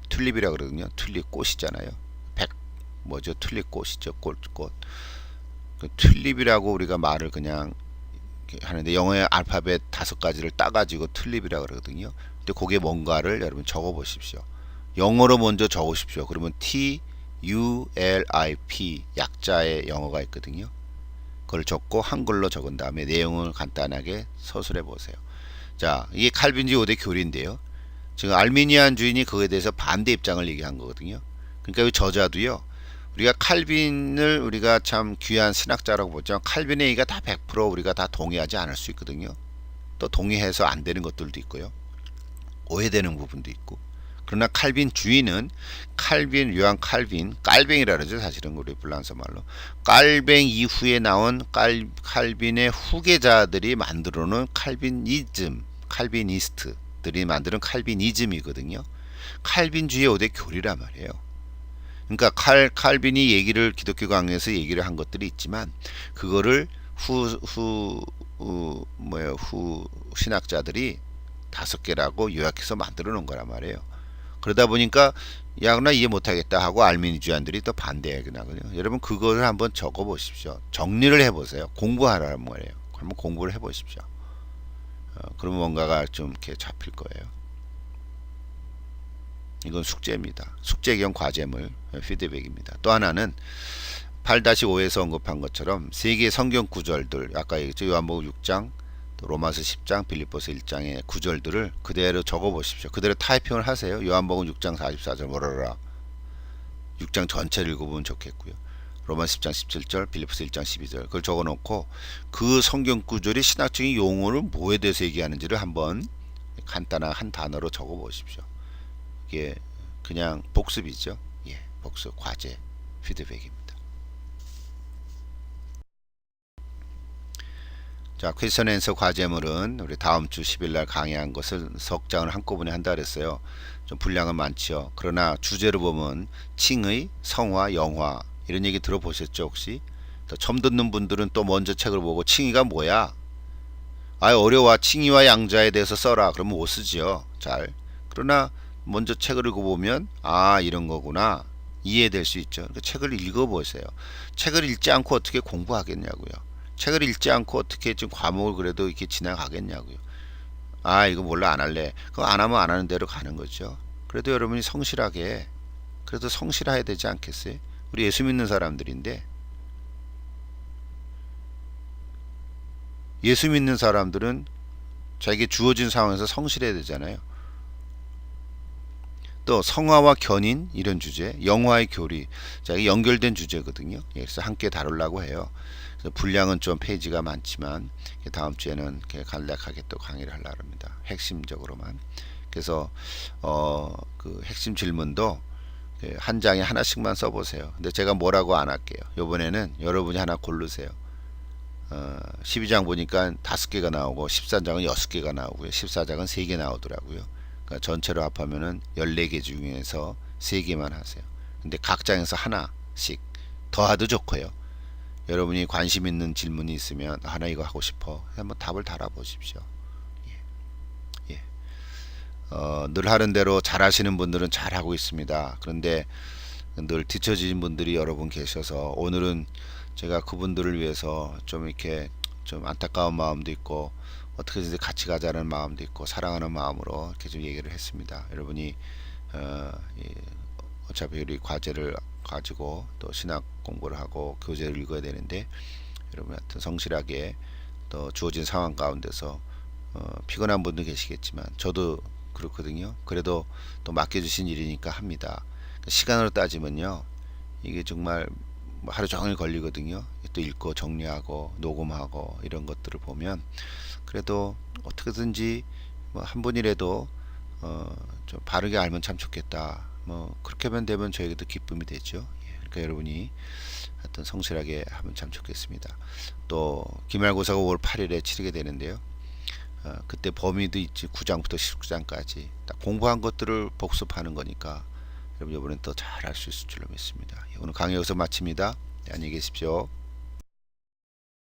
튤립이라 그러거든요. 튤립 꽃이잖아요. 뭐죠? 튤립 꽃이죠. 꽃. 그 튤립이라고 우리가 말을 그냥 하는데 영어의 알파벳 5가지를 따가지고 튤립이라 그러거든요. 근데 그게 뭔가를 여러분 적어 보십시오. 영어로 먼저 적으십시오. 그러면 TULIP 약자의 영어가 있거든요. 그걸 적고 한글로 적은 다음에 내용을 간단하게 서술해 보세요. 자, 이게 칼빈주의 5대 교리인데요. 지금 알미니안 주인이 그거에 대해서 반대 입장을 얘기한 거거든요. 그러니까 이 저자도요. 우리가 칼빈을 우리가 참 귀한 신학자라고 보지만 칼빈의 얘기가 다 100% 우리가 다 동의하지 않을 수 있거든요. 또 동의해서 안 되는 것들도 있고요. 오해되는 부분도 있고. 그러나 칼빈 주인은 요한 칼빈, 깔뱅이라 그러죠. 사실은 우리 불란서 말로. 깔뱅 이후에 나온 칼빈의 후계자들이 만들어 놓은 칼비니스트들이 만드는 칼비니즘이거든요. 칼빈주의 5대 교리란 말이에요. 그러니까 칼빈이 얘기를 기독교 강의에서 얘기를 한 것들이 있지만 그거를 후 신학자들이 5개라고 요약해서 만들어 놓은 거란 말이에요. 그러다 보니까 야, 나 이해 못하겠다 하고 알미니주안들이 또 반대하게 나거든요. 여러분 그거를 한번 적어 보십시오. 정리를 해보세요. 공부하라는 말이에요. 한번 공부를 해보십시오. 그러면 뭔가가 좀 이렇게 잡힐 거예요. 이건 숙제입니다. 숙제 겸 과제물 피드백입니다. 또 하나는 8-5에서 언급한 것처럼 세 개의 성경 구절들 아까 얘기했죠. 요한복음 6장 또 로마서 10장 빌립보서 1장의 구절들을 그대로 적어 보십시오. 그대로 타이핑을 하세요. 요한복음 6장 44절 뭐라라 6장 전체를 읽어보면 좋겠고요. 로마서 10장 17절 빌립보서 1장 12절 그걸 적어 놓고 그 성경 구절이 신학적인 용어를 뭐에 대해서 얘기하는지를 한번 간단한 한 단어로 적어 보십시오. 이게 그냥 복습이죠. 예, 복습 과제 피드백입니다. 자, 퀘스천 앤서 과제물은 우리 다음 주 10일 날 강의한 것을 석 장을 한꺼번에 한다 그랬어요. 좀 분량은 많죠. 그러나 주제로 보면 칭의, 성화, 영화 이런 얘기 들어보셨죠 혹시? 또 처음 듣는 분들은 또 먼저 책을 보고 칭의가 뭐야? 어려워. 칭의와 양자에 대해서 써라. 그러면 못 쓰지요. 잘. 그러나 먼저 책을 읽어보면 이런 거구나 이해될 수 있죠. 그러니까 책을 읽어보세요. 책을 읽지 않고 어떻게 공부하겠냐고요. 책을 읽지 않고 어떻게 좀 과목을 그래도 이렇게 지나가겠냐고요. 이거 몰라 안 할래. 그거 안 하면 안 하는 대로 가는 거죠. 그래도 여러분이 성실하게 그래도 성실해야 되지 않겠어요? 우리 예수 믿는 사람들인데 예수 믿는 사람들은 자기에게 주어진 상황에서 성실해야 되잖아요. 또 성화와 견인 이런 주제, 영화의 교리, 자 이게 연결된 주제거든요. 그래서 함께 다루려고 해요. 그래서 분량은 좀 페이지가 많지만 다음 주에는 간략하게 또 강의를 하려고 합니다. 핵심적으로만. 그래서 그 핵심 질문도 한 장에 하나씩만 써보세요. 근데 제가 뭐라고 안 할게요. 이번에는 여러분이 하나 고르세요. 12장 보니까 5개가 나오고 13장은 6개가 나오고요. 14장은 3개 나오더라고요. 그러니까 전체로 합하면은 14개 중에서 3개만 하세요. 근데 각 장에서 하나씩 더하도 좋고요. 여러분이 관심 있는 질문이 있으면 하나 이거 하고 싶어. 한번 답을 달아보십시오. 예. 늘 하는 대로 잘하시는 분들은 잘하고 있습니다. 그런데 늘 뒤처진 분들이 여러 분 계셔서 오늘은 제가 그분들을 위해서 좀 이렇게 좀 안타까운 마음도 있고 어떻게든 같이 가자는 마음도 있고 사랑하는 마음으로 이렇게 좀 얘기를 했습니다. 여러분이 예, 어차피 우리 과제를 가지고 또 신학 공부를 하고 교재를 읽어야 되는데 여러분 하여튼 성실하게 또 주어진 상황 가운데서 피곤한 분도 계시겠지만 저도 그렇거든요. 그래도 또 맡겨주신 일이니까 합니다. 시간으로 따지면요 이게 정말 하루 종일 걸리거든요. 또 읽고 정리하고 녹음하고 이런 것들을 보면 그래도 어떻게든지 뭐 한 분이라도 좀 바르게 알면 참 좋겠다. 뭐 그렇게만 되면 저에게도 기쁨이 되죠. 예, 그러니까 여러분이 하여튼 성실하게 하면 참 좋겠습니다. 또 기말고사가 5월 8일에 치르게 되는데요. 그때 범위도 있지 9장부터 19장까지 딱 공부한 것들을 복습하는 거니까 여러분 이번엔 또 잘 할 수 있을 줄로 믿습니다. 오늘 강의 여기서 마칩니다. 네, 안녕히 계십시오.